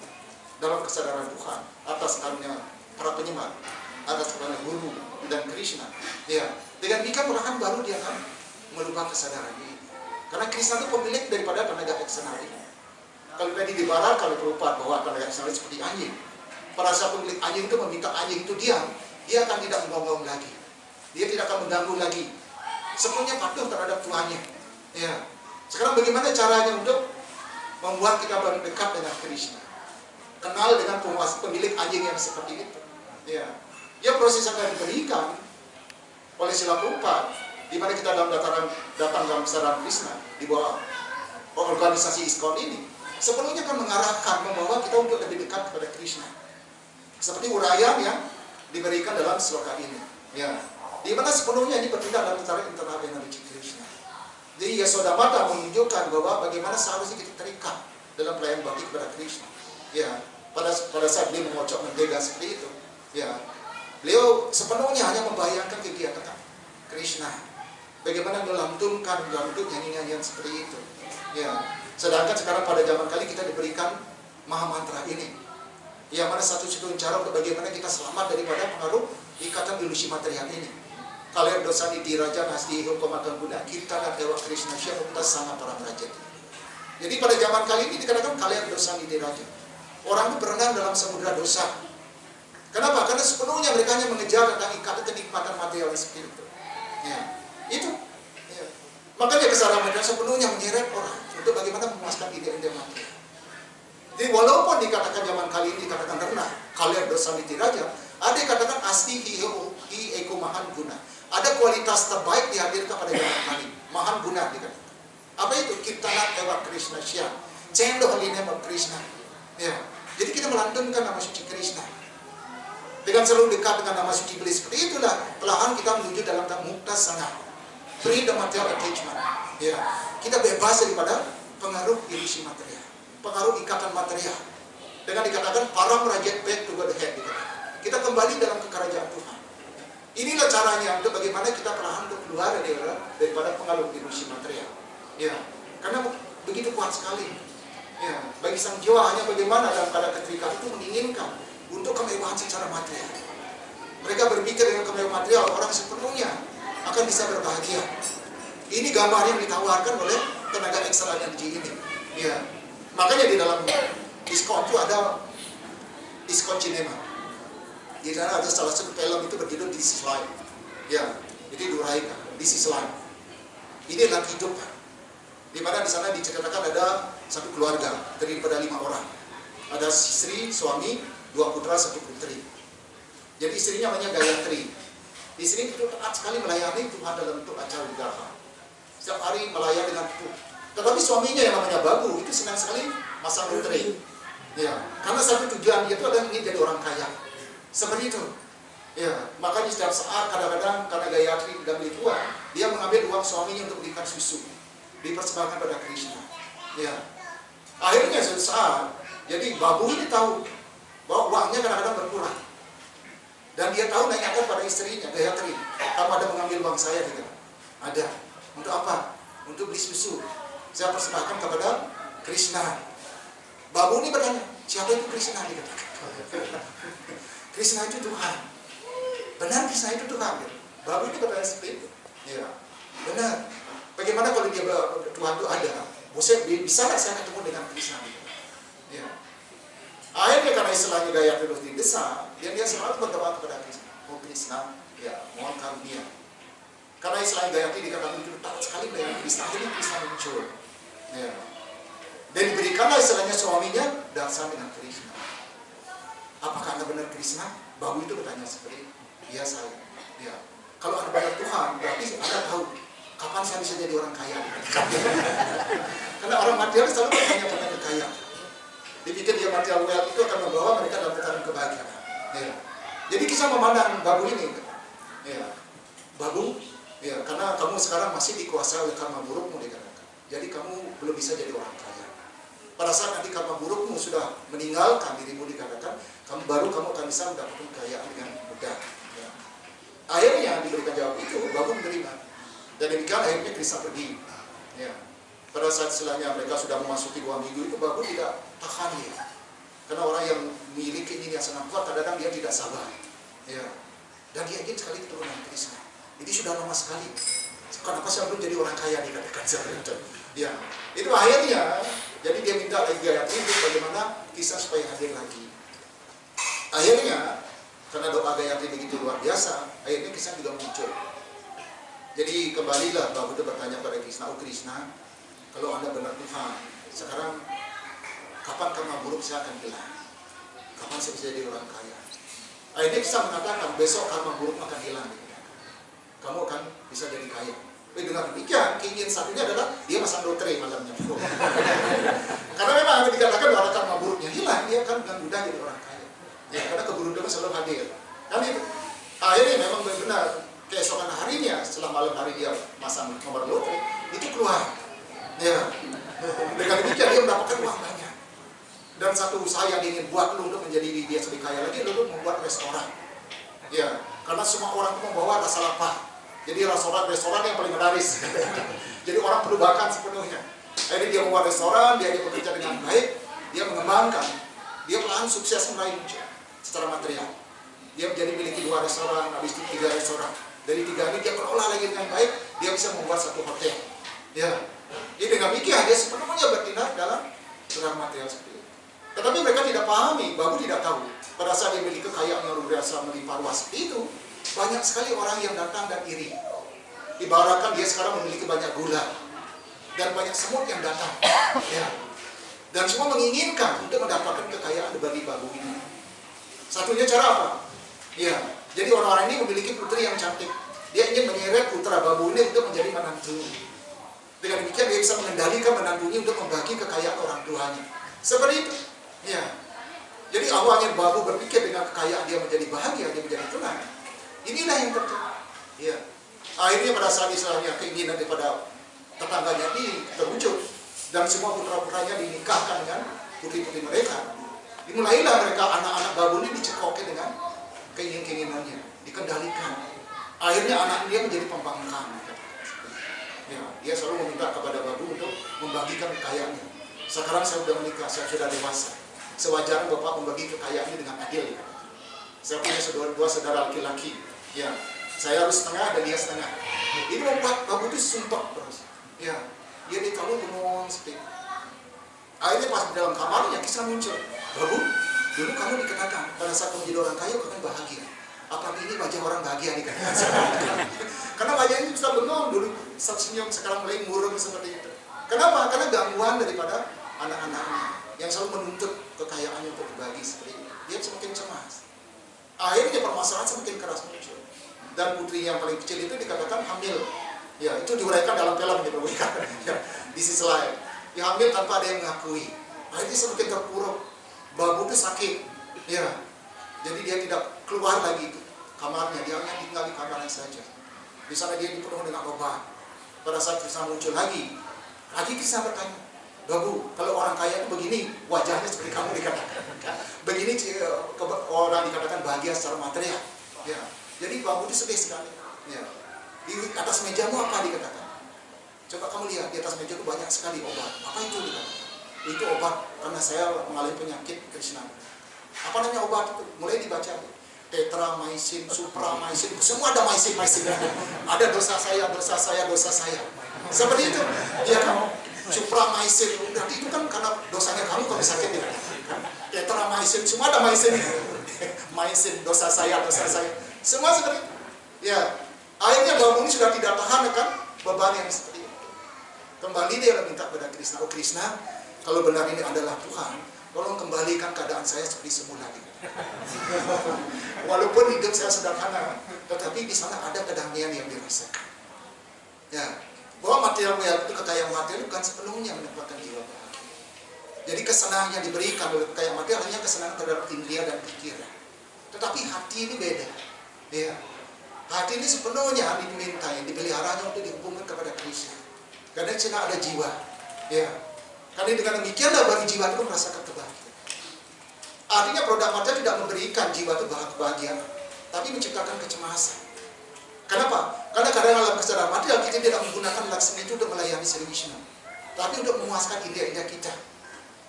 dalam kesadaran Tuhan atas karunia para penyembah, atas karunia guru dan Krishna, ya, dengan demikian perlahan baru dia akan merubah kesadaran ini. Karena Krishna itu pemilik daripada tenaga eksternal ini. Kalau tadi di barat, kalau Prabhupada bahwa tenaga eksternal seperti anjing. Pada saat pemilik anjing itu meminta anjing itu diam, dia akan tidak menggonggong lagi. Dia tidak akan mengganggu lagi. Sepenuhnya patuh terhadap tuannya. Ya. Sekarang bagaimana caranya untuk membuat kita dekat dengan Krishna? Kenal dengan penguasa pemilik anjing yang seperti itu. Ya. Ya, proses yang akan diberikan oleh Srila Prabhupada, di mana kita datang dalam kesadaran Krishna di bawah organisasi ISKCON ini, sepenuhnya akan mengarahkan, membawa kita untuk lebih dekat kepada Krishna. Seperti uraian yang diberikan dalam sloka ini. Ya. Di mana sepenuhnya ini bertindak dalam tataran internal energi Krishna. Jadi Yasodamata menunjukkan bahwa bagaimana seharusnya kita terikat dalam pelayanan bakti kepada Krishna. Ya, pada saat beliau mengocok mentega seperti itu, ya, beliau sepenuhnya hanya membayangkan kegiatan Krishna. Bagaimana melantunkan dalam nyanyi-nyanyian seperti itu. Ya, sedangkan sekarang pada zaman kali kita diberikan maha mantra ini, yang mana satu-satunya cara untuk bagaimana kita selamat daripada pengaruh ikatan ilusi material ini. Kalian dosa di Raja Nasti Hukum Akan Guna kita dan Dewa Krishna Syekh sangat para raja. Jadi pada zaman kali ini dikatakan kalian dosa di Raja. Orang itu berenang dalam samudera dosa. Kenapa? Karena sepenuhnya mereka hanya mengejar tentang ikatan kenikmatan material seperti itu. Ya, itu. Ya. Makanya kesadaran mereka sepenuhnya menyeret orang untuk bagaimana memuaskan ide-ide material. Jadi walaupun dikatakan zaman kali ini dikatakan rendah, kalian dosa di Raja, ada yang katakan asti hi eko mahan guna. Ada kualitas terbaik dihadirkan pada zaman kali. Mahan guna dikatakan. Apa itu? Kirtanat Dewa Krishna Syekh. Chant the holy name of Krishna. Ya. Jadi kita melantunkan nama suci Krishna. Dengan selalu dekat dengan nama suci beliau seperti itulah perlahan kita menuju dalam mukta sana. Free the material attachment. Ya. Kita bebas daripada pengaruh ilusi material, pengaruh ikatan material. Dengan dikatakan para merajat back to Godhead. Kita kembali dalam kekerajaan Tuhan. Inilah caranya untuk bagaimana kita perlahan untuk keluar daripada pengaruh ilusi material. Ya, karena begitu kuat sekali. Ya, bagi sang jiwa hanya bagaimana dalam keadaan keterikat itu menginginkan untuk kemewahan secara material. Mereka berpikir dengan kemewahan material orang sepenuhnya akan bisa berbahagia. Ini gambar yang ditawarkan oleh tenaga eksternal energi ini. Ya, makanya di dalam ISKCON itu ada ISKCON Cinema. Di sana ada salah satu film itu berjudul This is Life. Ya, jadi diuraikan This is Life. Ini adalah kehidupan. Di mana di sana diceritakan ada satu keluarga terdiri pada 5 orang. Ada istri, suami, 2 putra, 1 putri. Jadi istrinya namanya Gayatri. Istri itu taat sekali melayani Tuhan dalam bentuk acara wigara. Setiap hari melayani dengan itu. Tetapi suaminya yang namanya Babu itu senang sekali masang lotre. Ya, karena satu tujuan dia itu adalah ingin jadi orang kaya. Seperti itu. Ya, makanya setiap saat kadang-kadang karena Gayatri tidak beli uang, dia mengambil uang suaminya untuk belikan susu, dipersembahkan pada Krishna. Ya. Akhirnya suatu saat, jadi Babu ini tahu bahwa uangnya kadang-kadang berkurang. Dan dia tahu nanyakan pada istrinya, Gayatri, kamu ada mengambil uang saya tidak? Ada. Untuk apa? Untuk beli susu. Saya persembahkan kepada Krishna. Babu ini bertanya, siapa itu Krishna? Dikatakan. Krishna itu Tuhan. Benar Krishna itu Tuhan. Babu ini bertanya seperti itu. Ya, benar. Bagaimana kalau dia Tuhan itu ada? Bisa nggak saya ketemu dengan Krishna? Ya. Akhirnya karena istilahnya gaya terus didesak, dia selalu berdoa kepada Krishna. Oh Krishna, ya mohon karunia. Karena istilahnya Gayatri dikatakan itu taat sekali dengan Krishna. Akhirnya Krishna muncul. Ya. Dan diberikanlah istilahnya suaminya dasar dengan Krishna. Apakah Anda benar Krishna? Babu itu bertanya seperti iya saya. Ya. Kalau Anda benar Tuhan, berarti Anda tahu kapan saya bisa jadi orang kaya. Karena orang material selalu bertanya tentang kekayaan. Dipikir dia material wealth itu akan membawa mereka dalam putaran kebahagiaan. Ya. Jadi kisah memandang Babu ini. Ya. Babu, ya, karena kamu sekarang masih dikuasai oleh karma burukmu dikatakan. Jadi kamu belum bisa jadi orang kaya. Pada saat nanti karma burukmu sudah meninggalkan dirimu dikatakan, kamu akan bisa mendapatkan kekayaan dengan mudah. Ya. Akhirnya diberikan jawab itu, Babu menerima. Dan demikian akhirnya Krishna pergi. Ya. Pada saat istilahnya mereka sudah memasuki 2 minggu itu, Babu tidak tahan ya. Karena orang yang memiliki ini yang sangat kuat, kadang-kadang dia tidak sabar. Ya. Dan dia ingin sekali keturunan Krishna. Ini sudah lama sekali. Kenapa saya belum jadi orang kaya dikatakan seperti itu? Ya. Itu akhirnya, jadi dia minta lagi Gayatri untuk bagaimana Krishna supaya hadir lagi. Akhirnya, karena doa Gayatri begitu luar biasa, akhirnya Krishna juga muncul. Jadi kembalilah Babu bertanya pada Krishna, oh Krishna, kalau Anda benar Tuhan, sekarang kapan karma buruk saya akan hilang? Kapan saya bisa jadi orang kaya? Akhirnya Krishna mengatakan, besok karma buruk akan hilang. Kamu akan bisa jadi kaya. Tapi dengan demikian, keinginan satunya adalah dia masang lotre malamnya. Karena memang dikatakan bahwa karma buruknya hilang, dia akan dengan mudah jadi orang kaya. Ya, karena keberuntungan selalu hadir. Kan itu. Akhirnya memang benar. Keesokan harinya, setelah malam hari dia masang nomor lotre, itu keluar. Ya. Dengan demikian dia mendapatkan uang banyak. Dan satu usaha yang ingin buat lu untuk menjadi dia lebih kaya lagi, lu membuat restoran. Ya, karena semua orang itu membawa rasa lapar. Jadi restoran yang paling laris. Jadi orang perlu makan sepenuhnya. Akhirnya dia membuat restoran, dia bekerja dengan baik, dia mengembangkan, dia pelan sukses meraih secara material. Dia menjadi memiliki 2 restoran, habis itu 3 restoran. Dari 3 ini dia kelola lagi dengan baik, dia bisa membuat 1 hotel. Ya, jadi dengan demikian dia sepenuhnya bertindak dalam material seperti itu. Tetapi mereka tidak pahami, Babu tidak tahu. Pada saat dia memiliki kekayaan yang luar biasa melimpah ruah seperti itu, banyak sekali orang yang datang dan iri. Ibaratkan dia sekarang memiliki banyak gula dan banyak semut yang datang. Ya. Dan semua menginginkan untuk mendapatkan kekayaan dari Babu ini. Satunya cara apa? Ya. Jadi orang-orang ini memiliki putri yang cantik. Dia ingin menyeret putra Babu ini untuk menjadi menantu. Dengan demikian dia bisa mengendalikan menantunya untuk membagi kekayaan orang tuanya. Seperti itu. Ya. Jadi awalnya Babu berpikir dengan kekayaan dia menjadi bahagia, dia menjadi tenang. Inilah yang terjadi. Ya. Akhirnya pada saat istilahnya keinginan daripada tetangganya ini terwujud dan semua putra-putranya dinikahkan dengan putri-putri mereka. Dimulailah mereka anak-anak Babu ini dicekoki dengan keinginannya, dikendalikan. Akhirnya anak dia menjadi pembangkang. Ya, dia selalu meminta kepada Babu untuk membagikan kekayaannya. Sekarang saya sudah menikah, saya sudah dewasa. Sewajarnya Bapak membagi kekayaannya dengan adil. Saya punya 2 saudara laki-laki. Ya, saya harus setengah dan dia setengah. Ini membuat Babu itu sumpah terus. Ya, dia ditaruh gunung seperti. Akhirnya pas di dalam kamarnya kisah muncul. Babu, dulu kamu dikatakan pada saat kamu jadi orang kaya kamu bahagia. Apakah ini wajah orang bahagia dikatakan? Karena wajahnya bisa bengong dulu, senyum sekarang mulai murung seperti itu. Kenapa? Karena gangguan daripada anak-anaknya yang selalu menuntut kekayaannya untuk dibagi seperti itu. Dia semakin cemas. Akhirnya permasalahan semakin keras muncul. Dan putri yang paling kecil itu dikatakan hamil. Ya, itu diuraikan dalam film gitu. Ya, di sisi lain, dia hamil tanpa ada yang mengakui. Akhirnya semakin terpuruk. Babu itu sakit. Ya, jadi dia tidak keluar lagi itu kamarnya. Dia hanya tinggal di kamarnya saja. Di sana dia dipenuhi dengan obat. Pada saat Krishna muncul lagi Krishna bertanya, Babu, kalau orang kaya itu begini, wajahnya seperti kamu dikatakan. Begini orang dikatakan bahagia secara material. Ya. Jadi Babu itu sedih sekali. Ya. Di atas mejamu apa dikatakan? Coba kamu lihat, di atas meja itu banyak sekali obat. Apa itu dikatakan? Itu obat karena saya mengalami penyakit Krishna. Apa namanya obat itu? Mulai dibaca. Tetramycin, supramycin, semua ada mycin. Ada dosa saya. Seperti itu. Ya kan? Supramycin, berarti itu kan karena dosanya kamu sakit ya. Tetramycin, semua ada mycin. Mycin, dosa saya. Semua seperti itu. Ya. Akhirnya Babu ini sudah tidak tahan kan beban yang seperti itu. Kembali dia minta kepada Krishna, oh Krishna, kalau benar ini adalah Tuhan, tolong kembalikan keadaan saya seperti semula. Walaupun hidup saya sederhana, tetapi di sana ada kedamaian yang dirasakan. Ya, bahwa material itu kekayaan material bukan sepenuhnya mendapatkan jiwa bahagia. Jadi kesenangan yang diberikan oleh kekayaan material hanya kesenangan terhadap indria dan pikiran. Tetapi hati ini beda. Ya, hati ini sepenuhnya diminta yang dipeliharanya untuk dihubungkan kepada Krishna. Karena di sana ada jiwa. Ya, karena dengan demikianlah bagi jiwa itu merasakan kebahagiaan. Artinya produk material tidak memberikan jiwa itu kebahagiaan, tapi menciptakan kecemasan. Kenapa? Karena kadang dalam kesadaran material kita tidak menggunakan Laksmi itu untuk melayani Sri Vishnu, tapi untuk memuaskan indera-indera kita.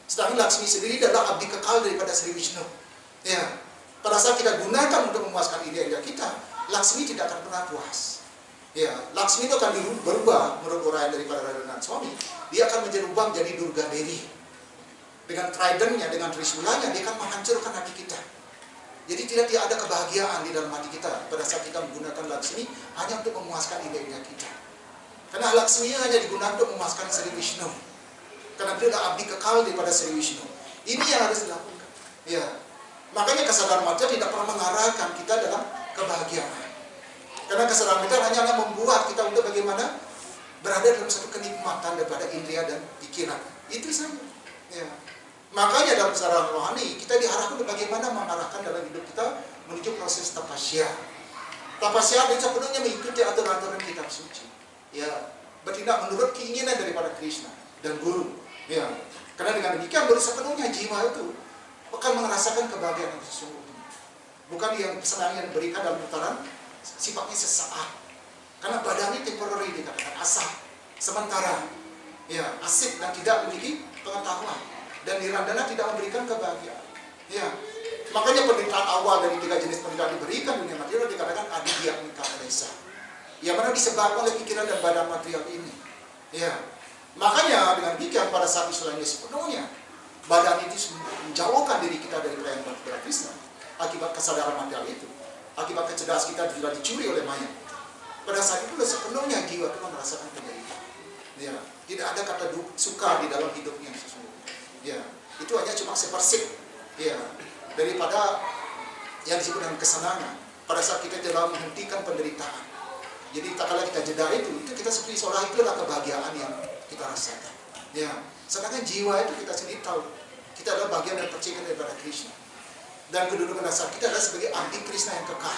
Sedangkan Laksmi sendiri adalah abdi kekal daripada Sri Vishnu. Ya, pada saat kita gunakan untuk memuaskan indera-indera kita, Laksmi tidak akan pernah puas. Ya, Laksmi itu akan berubah menurut uraian daripada Radharani Swami. Dia akan berubah menjadi Durga Dewi. Dengan tridentnya, dengan trisulanya, dia akan menghancurkan hati kita. Jadi tidak ada kebahagiaan di dalam hati kita pada saat kita menggunakan Laksmi hanya untuk memuaskan indera-indera kita. Karena Laksmi hanya digunakan untuk memuaskan Sri Vishnu. Karena dia adalah abdi kekal daripada Sri Vishnu. Ini yang harus dilakukan. Ya, makanya kesadaran material tidak pernah mengarahkan kita dalam kebahagiaan. Karena kesadaran material hanya membuat kita untuk bagaimana berada dalam satu kenikmatan daripada indera dan pikiran. Itu saja. Ya. Makanya dalam kesadaran rohani kita diarahkan untuk bagaimana mengarahkan dalam hidup kita menuju proses tapasya. Tapasya itu sepenuhnya mengikuti aturan-aturan kitab suci. Ya, bertindak menurut keinginan daripada Krishna dan guru. Ya, karena dengan demikian baru sepenuhnya jiwa itu akan merasakan kebahagiaan yang sesungguhnya. Bukan yang kesenangan yang diberikan dalam putaran sifatnya sesaat. Karena badan ini temporary dikatakan asal, sementara. Ya, asik dan tidak memiliki pengetahuan. Dan nirandana tidak memberikan kebahagiaan. Ya, makanya penderitaan awal dari 3 jenis penderitaan diberikan dunia material dikatakan adidya mika desa. Yang mana disebabkan oleh pikiran dan badan material ini. Ya, makanya dengan demikian pada saat Islamnya sepenuhnya badan itu menjauhkan diri kita dari perayaan Bhakti Krishna akibat kesadaran material itu, akibat kecerdasan kita sudah dicuri oleh maya. Pada saat itu sepenuhnya jiwa itu merasakan penderitaan. Ya, tidak ada kata suka di dalam hidupnya sesungguhnya. Ya, itu hanya cuma sepersik. Ya, daripada yang disebut dengan kesenangan. Pada saat kita telah menghentikan penderitaan. Jadi tak kala kita jeda itu kita seperti seolah itu adalah kebahagiaan yang kita rasakan. Ya, sedangkan jiwa itu kita sendiri tahu kita adalah bagian dan percikan daripada Krishna. Dan kedudukan dasar kita adalah sebagai abdi Krishna yang kekal.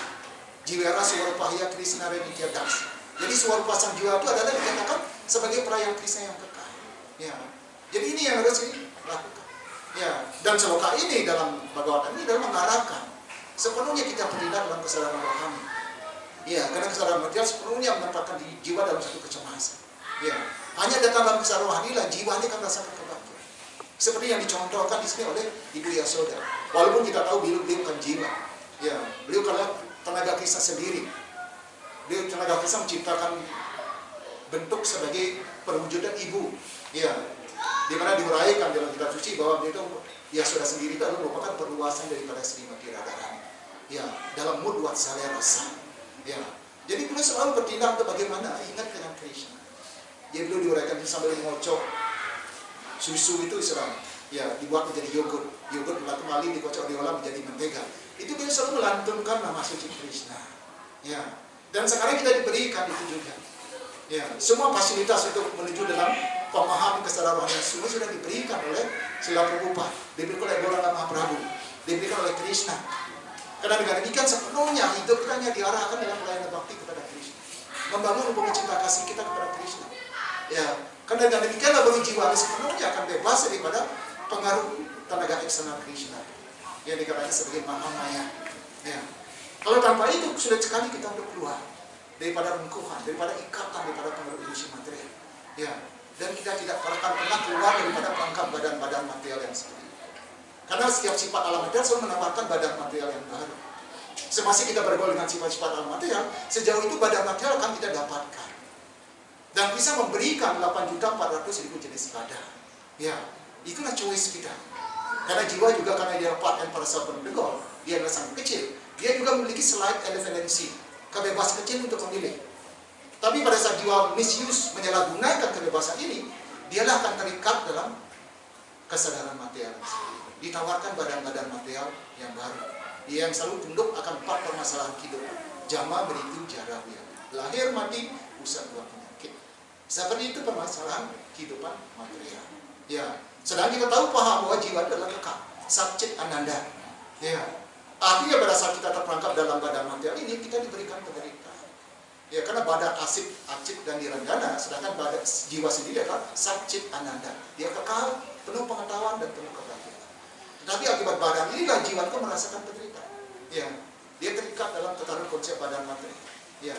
Jiwara Swarupahya Krishna Renitya Das. Jadi Swarupa sang jiwa itu adalah dikatakan sebagai perayaan Krishna yang kekal. Ya, jadi ini yang harus dilakukan. Ya, dan seloka ini dalam Bhagavatam ini adalah mengarahkan sepenuhnya kita bertindak dalam kesadaran rohani. Ya, karena kesadaran material sepenuhnya menempatkan jiwa dalam satu kecemasan. Ya, hanya datang dalam kesadaran rohani lah jiwa ini akan merasakan kebahagiaan. Seperti yang dicontohkan di sini oleh Ibu Yasoda. Walaupun kita tahu beliau kan jiwa. Ya, beliau kalau tenaga Krishna sendiri. Beliau tenaga Krishna menciptakan bentuk sebagai perwujudan ibu. Ya, di mana diuraikan dalam kitab suci bahwa beliau itu Yasoda sendiri itu adalah merupakan perluasan daripada Srimati Radharani. Ya, dalam mood watsalya rasa. Ya, jadi beliau selalu bertindak untuk bagaimana ingat dengan Krishna. Jadi beliau diuraikan sambil mengocok susu itu Islam. Ya, dibuat menjadi yogurt. Yogurt kembali dikocok diolah menjadi mentega. Itu beliau selalu melantunkan nama suci Krishna. Ya, dan sekarang kita diberikan itu juga. Ya, semua fasilitas untuk menuju dalam pemahaman kesadaran rohani semua sudah diberikan oleh Srila Prabhupada, diberikan oleh Gauranga Mahaprabhu, diberikan oleh Krishna. Karena dengan demikian sepenuhnya hidup kita hanya diarahkan dalam pelayanan bakti kepada Krishna, membangun hubungan cinta kasih kita kepada Krishna. Ya, karena dengan demikian baru jiwa sepenuhnya akan bebas daripada pengaruh tenaga eksternal Krishna yang dikatakan sebagai Mahamaya. Ya, kalau tanpa itu sudah sekali kita untuk keluar daripada rengkuhan, daripada ikatan, daripada pengaruh ilusi material. Ya, dan kita tidak akan pernah keluar daripada perangkap badan-badan material yang seperti itu. Karena setiap sifat alam material selalu menawarkan badan material yang baru. Semasa kita bergaul dengan sifat-sifat alam material, sejauh itu badan material akan kita dapatkan. Dan bisa memberikan 8.400.000 jenis badan. Ya, itulah choice kita. Karena jiwa juga karena dia part and parcel penegol, dia adalah sangat kecil. Dia juga memiliki slight elevency, kebebasan kecil untuk memilih. Tapi pada saat jiwa misuse, menyalahgunakan kebebasan ini, dialah akan terikat dalam kesadaran material. Ditawarkan badan-badan material yang baru. Dia yang selalu tunduk akan 4 permasalahan kehidupan. Jama, meritu, jara, wiyah. Lahir, mati, usah buat penyakit. Seperti itu permasalahan kehidupan material. Ya, sedang kita tahu paham bahwa jiwa adalah kekal. Satchit Ananda. Ya, artinya pada saat kita terperangkap dalam badan material ini, kita diberikan penderitaan. Ya, karena badan asik, acit, dan nirandana, sedangkan badan jiwa sendiri adalah Satchit Ananda. Dia kekal, penuh pengetahuan dan penuh kebahagiaan. Tapi akibat badan inilah jiwa itu merasakan penderitaan. Ya, dia terikat dalam tatanan konsep badan materi. Ya,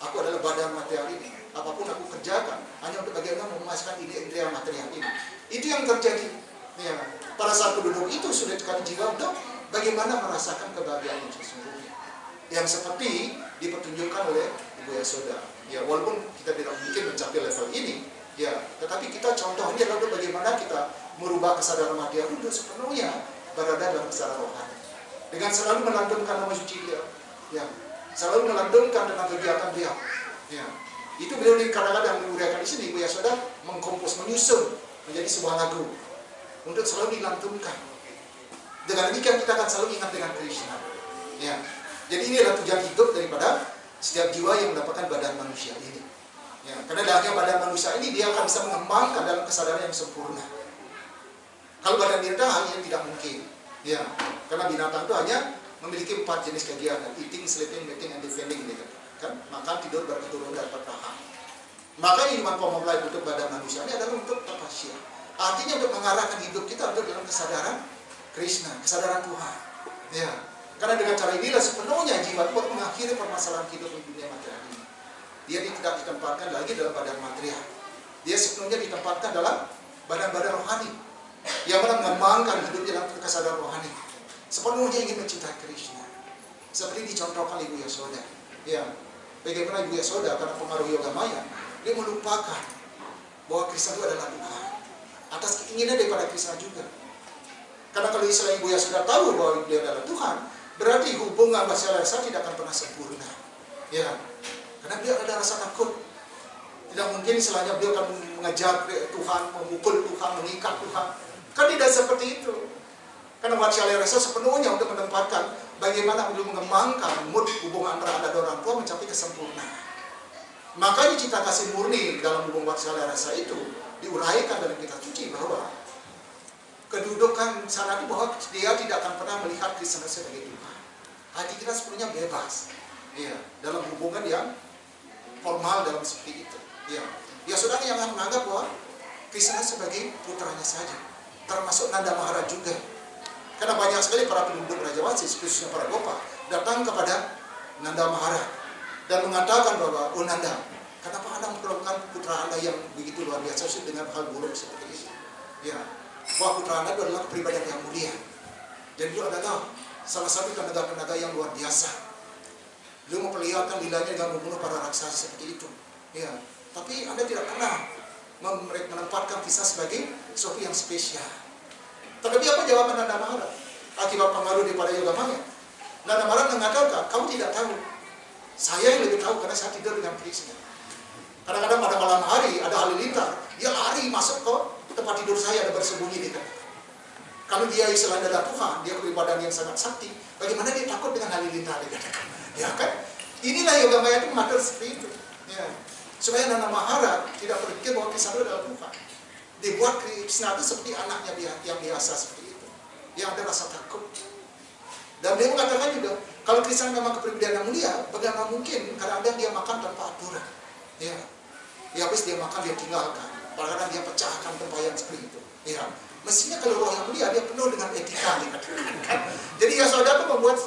Aku adalah badan material ini. Apapun aku kerjakan hanya untuk bagaimana memuaskan indera material ini. Itu yang terjadi. Ya, pada saat penduduk itu sudah sekali jiwa untuk bagaimana merasakan kebahagiaan yang sesungguhnya. Yang seperti dipertunjukkan oleh Ibu Yasoda. Ya, walaupun kita tidak mungkin mencapai level ini, ya, tetapi kita contohnya adalah bagaimana kita merubah kesadaran material untuk sepenuhnya berada dalam kesadaran rohani. Dengan selalu melantunkan nama suci dia, ya, selalu melantunkan dengan kegiatan dia. Ya. Itu beliau kadang-kadang menguraikan di sini, Ibu Yasoda mengkompos, menyusun menjadi sebuah lagu untuk selalu dilantunkan. Dengan demikian kita akan selalu ingat dengan Krishna. Ya. Jadi ini adalah tujuan hidup daripada setiap jiwa yang mendapatkan badan manusia ini. Ya. Karena hanya badan manusia ini dia akan bisa mengembangkan dalam kesadaran yang sempurna. Kalau badan binatang hanya tidak mungkin. Ya. Karena binatang itu hanya memiliki 4 jenis kegiatan: eating, sleeping, mating, and defending. Gitu. Kan? Makan, tidur, berketurunan, dan bertahan. Maka iman pemulai untuk badan manusia ini adalah untuk tapasya. Artinya untuk mengarahkan hidup kita untuk dalam kesadaran Krishna, kesadaran Tuhan. Ya, karena dengan cara inilah sepenuhnya jiwa itu mengakhiri permasalahan hidup di dunia material ini. Dia tidak ditempatkan lagi dalam badan material. Dia sepenuhnya ditempatkan dalam badan-badan rohani yang mengembangkan hidupnya dalam kesadaran rohani. Sepenuhnya ingin mencintai Krishna. Seperti dicontohkan Ibu Yasoda. Ya. Bagaimana Ibu Yasoda karena pengaruh Yoga Maya, dia melupakan bahwa Krishna itu adalah Tuhan atas keinginan daripada Krishna juga. Karena kalau istilah Ibu Yasoda tahu bahwa dia adalah Tuhan, berarti hubungan Basyalesa tidak akan pernah sempurna. Ya, karena dia ada rasa takut. Tidak mungkin istilahnya beliau akan mengejar Tuhan, memukul Tuhan, mengikat Tuhan. Kan tidak seperti itu. Karena Basyalesa sepenuhnya untuk menempatkan bagaimana untuk mengembangkan mood hubungan antara anak dan orang tua mencapai kesempurnaan. Makanya cita kasih murni dalam hubungan Basyalesa itu diuraikan dalam kitab suci bahwa kedudukan sana itu bahwa dia tidak akan pernah melihat Krishna sebagai Tuhan. Hati kita sepenuhnya bebas. Ya, dalam hubungan yang formal dalam seperti itu. Ya, ya saudara yang menganggap bahwa Krishna sebagai putranya saja, termasuk Nanda Maharaj juga. Karena banyak sekali para penduduk Rajawasi, khususnya para Gopa, datang kepada Nanda Maharaj dan mengatakan bahwa, "Oh Nanda, kenapa Anda memperlakukan putra Anda yang begitu luar biasa dengan hal buruk seperti ini?" Ya, bahwa putra Anda itu adalah kepribadian yang mulia. Dan itu adalah salah satu tenaga-tenaga yang luar biasa. Beliau memperlihatkan lilanya dengan membunuh para raksasa seperti itu. Ya, tapi Anda tidak pernah menempatkan Krishna sebagai sesuatu yang spesial. Tetapi apa jawaban Nanda Maharaj? Akibat pengaruh daripada Yoga Maya, Nanda Maharaj mengatakan, "Kamu tidak tahu. Saya yang lebih tahu karena saya tidur dengan Krishna. Kadang-kadang pada malam hari ada halilintar, dia lari masuk ke tempat tidur saya dan bersembunyi di sana. Kalau dia istilahnya adalah Tuhan, dia kepribadian yang sangat sakti, bagaimana dia takut dengan halilintar dikatakan? Ya kan? Inilah Yoga Maya itu mengatur seperti itu. Ya. Supaya Nanda Maharaj tidak berpikir bahwa Krishna itu adalah Tuhan. Dibuat Krishna itu seperti anaknya yang biasa seperti itu, yang ada rasa takut. Dan dia mengatakan juga, kalau Krishna memang kepribadian yang mulia, bagaimana mungkin kadang-kadang dia makan tanpa aturan. Ya, habis dia makan dia tinggalkan, kadang-kadang dia pecahkan tempayan seperti itu. Ya, mestinya kalau roh yang mulia dia penuh dengan etika, dikatakan. Jadi ya saudara itu membuat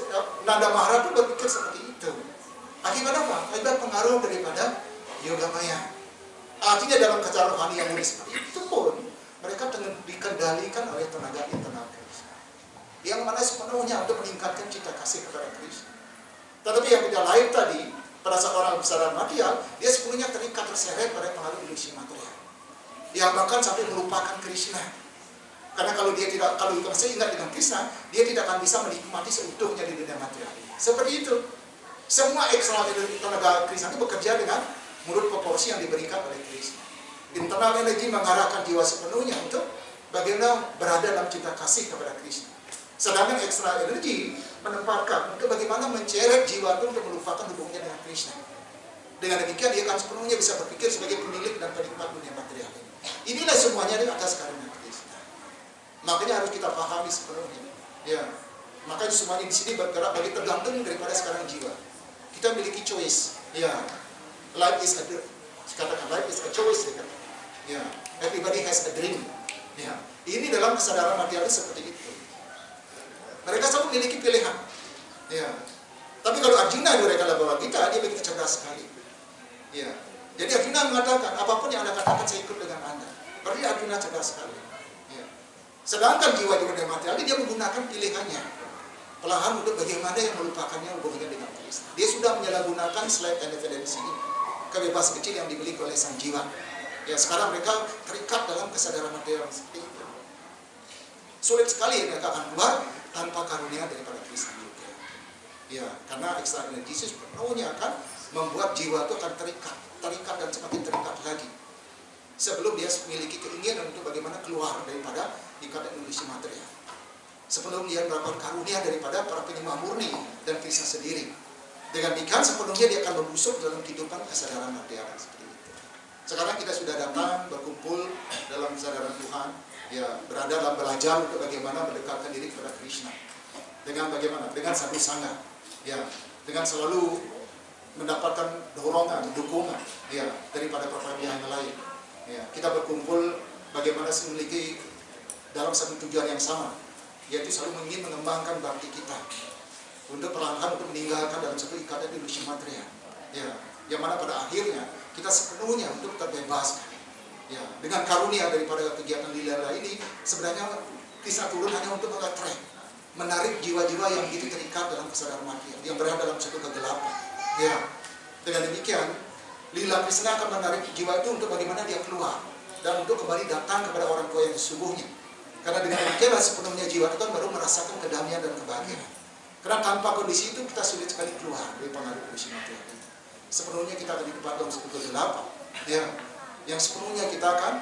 Nanda Maharaj itu berpikir seperti itu. Akibat apa? Akibat pengaruh daripada Yoga Maya. Artinya dalam kesadaran rohani yang mulia seperti itu pun mereka dikendalikan oleh tenaga internal Krishna, yang mana sepenuhnya untuk meningkatkan cita kasih kepada Krishna. Tetapi yang tidak lain tadi, pada saat orang kesadaran material, dia sepenuhnya terikat terseret pada pengaruh ilusi material, yang bahkan sampai melupakan Krishna. Karena kalau masih ingat dengan Krishna, dia tidak akan bisa menikmati seutuhnya di dunia material. Seperti itu. Semua eksternal tenaga Krishna itu bekerja dengan menurut proporsi yang diberikan oleh Krishna. Internal energi mengarahkan jiwa sepenuhnya untuk bagaimana berada dalam cinta kasih kepada Krishna. Sedangkan eksternal energi menempatkan untuk bagaimana menceret jiwa itu untuk melupakan hubungannya dengan Krishna. Dengan demikian dia akan sepenuhnya bisa berpikir sebagai pemilik dan penikmat dunia material ini. Inilah semuanya di atas karunia Krishna. Makanya harus kita pahami sepenuhnya. Ya, makanya semuanya di sini bergerak bagi tergantung daripada sekarang jiwa. Kita memiliki choice. Ya. Life is a choice. Ya, everybody has a dream. Ya, ini dalam kesadaran material seperti itu. Mereka selalu memiliki pilihan. Ya, tapi kalau Arjuna mereka bahwa kita, dia begitu cerdas sekali. Ya. Jadi Arjuna mengatakan, apapun yang Anda katakan saya ikut dengan Anda. Berarti Arjuna cerdas sekali. Ya. Sedangkan jiwa-jiwa yang material dia menggunakan pilihannya perlahan untuk bagaimana yang melupakannya hubungannya dengan Kristus. Dia sudah menyalahgunakan slide and evidence ini, kebebasan kecil yang dimiliki oleh sang jiwa. Ya, sekarang mereka terikat dalam kesadaran material seperti itu. Sulit sekali mereka akan keluar tanpa karunia daripada Kristus juga. Ya, karena extra energesis penuhnya akan membuat jiwa itu akan terikat dan semakin terikat lagi. Sebelum dia memiliki keinginan untuk bagaimana keluar daripada ikatan ilusi material. Sebelum dia mendapatkan karunia daripada para penyembah murni dan Kristus sendiri. Dengan demikian sepenuhnya dia akan membusuk dalam kehidupan kesadaran material seperti itu. Sekarang kita sudah datang berkumpul dalam kesadaran Tuhan, ya, berada dalam belajar untuk bagaimana mendekatkan diri kepada Krishna. Dengan bagaimana? Dengan satu sangga, ya, dengan selalu mendapatkan dorongan, dukungan, ya, daripada perpaduan yang lain. Ya, kita berkumpul bagaimana memiliki dalam satu tujuan yang sama, yaitu selalu ingin mengembangkan bakti kita untuk perlahan untuk meninggalkan dalam satu ikatan ilusi material. Ya, yang mana pada akhirnya kita sepenuhnya untuk terbebaskan. Ya, dengan karunia daripada kegiatan lila ini, sebenarnya Krishna turun hanya untuk mengatrek, menarik jiwa-jiwa yang begitu terikat dalam kesadaran material, yang berada dalam satu kegelapan. Ya, dengan demikian, lila Krishna akan menarik jiwa itu untuk bagaimana dia keluar dan untuk kembali datang kepada orang tua yang sesungguhnya. Karena dengan demikian sepenuhnya jiwa itu kan baru merasakan kedamaian dan kebahagiaan. Karena tanpa kondisi itu kita sulit sekali keluar dari pengaruh ilusi material itu. Sepenuhnya kita akan ditempatkan dalam satu kegelapan, ya, yang sepenuhnya kita akan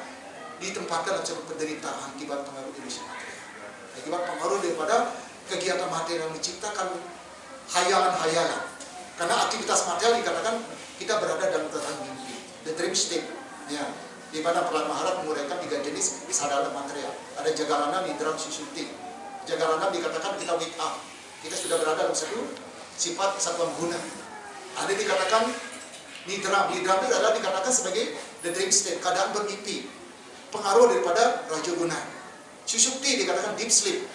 ditempatkan dalam satu penderitaan akibat pengaruh ilusi material. Akibat pengaruh daripada kegiatan material yang menciptakan hayalan-hayalan. Karena aktivitas material dikatakan kita berada dalam tatanan mimpi, the dream state, ya, di mana Prahlad Maharaj menguraikan 3 jenis sadara material. Ada jagarana, nidra, susuti. Jagarana dikatakan kita wake up, kita sudah berada dalam satu sifat satuan guna. Ada dikatakan nidra itu adalah dikatakan sebagai the dream state, keadaan bermimpi, pengaruh daripada raja guna. Susukti dikatakan deep sleep,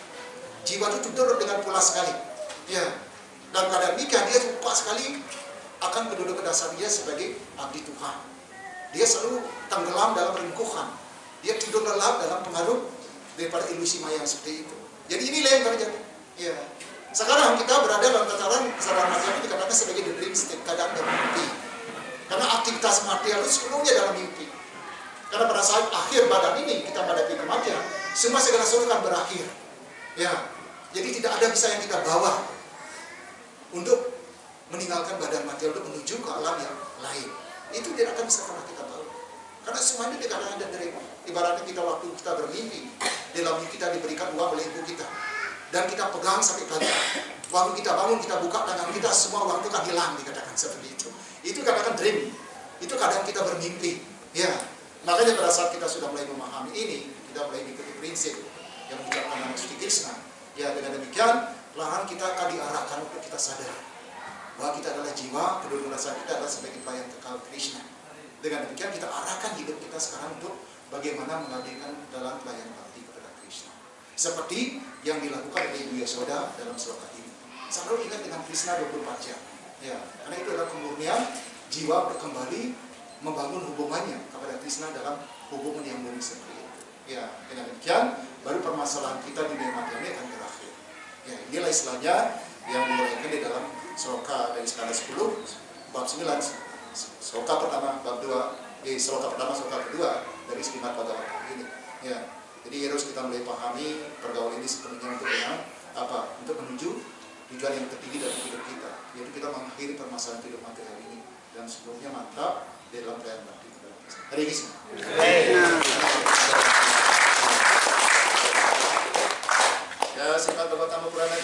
jiwa itu tidur dengan pulas sekali, ya. Dan keadaan demikian dia lupa sekali akan kedudukan dasar dia sebagai abdi Tuhan. Dia selalu tenggelam dalam rengkuhan, dia tidur lelap dalam pengaruh daripada ilusi maya seperti itu. Jadi inilah yang terjadi, ya. Sekarang kita berada dalam tataran kesadaran material itu dikatakan sebagai the dream state, keadaan bermimpi. Karena aktivitas material itu sepenuhnya dalam mimpi. Karena pada saat akhir badan ini kita menghadapi kematian, semua segala sesuatu akan berakhir. Ya, jadi tidak ada bisa yang kita bawa untuk meninggalkan badan material untuk menuju ke alam yang lain. Itu tidak akan bisa pernah kita bawa. Karena semuanya dikatakan ada dari ibaratnya kita waktu kita bermimpi, dalam mimpi kita diberikan uang oleh ibu kita. Dan kita pegang sampai pagi. Waktu kita bangun, kita buka tangan kita, semua uang itu akan hilang, dikatakan seperti itu. Itu katakan dream. Itu kadang kita bermimpi. Ya, makanya pada saat kita sudah mulai memahami ini, kita mulai mengikuti prinsip yang mengucapkan nama Suci Krishna. Ya, dengan demikian, perlahan kita akan diarahkan untuk kita sadar bahwa kita adalah jiwa, kedudukan dasar kita adalah sebagai pelayan kekal Krishna. Dengan demikian kita arahkan hidup kita sekarang untuk bagaimana mengabdikan dalam pelayanan bakti kepada Krishna. Seperti yang dilakukan oleh Ibu Yasoda dalam sloka ini. Selalu ingat dengan Krishna 24 jam. Ya, karena itu adalah kemurnian jiwa untuk kembali membangun hubungannya kepada Krishna dalam hubungan yang murni seperti itu. Ya, dengan demikian baru permasalahan kita di dunia material ini akan berakhir. Ya, inilah istilahnya yang diuraikan di dalam sloka dari skala 10 bab 9, sloka pertama bab 2, sloka pertama sloka kedua dari Srimad Bhagavatam ini. Ya, jadi harus kita mulai pahami pergaulan ini sepenuhnya untuk apa? Untuk menuju tujuan yang tertinggi dalam hidup kita, yaitu kita mengakhiri permasalahan hidup material ini dan sebelumnya mantap di dalam pelayanan bakti kepada Krishna. Hare Krishna. Ya, Srimad Bhagavatam Purana.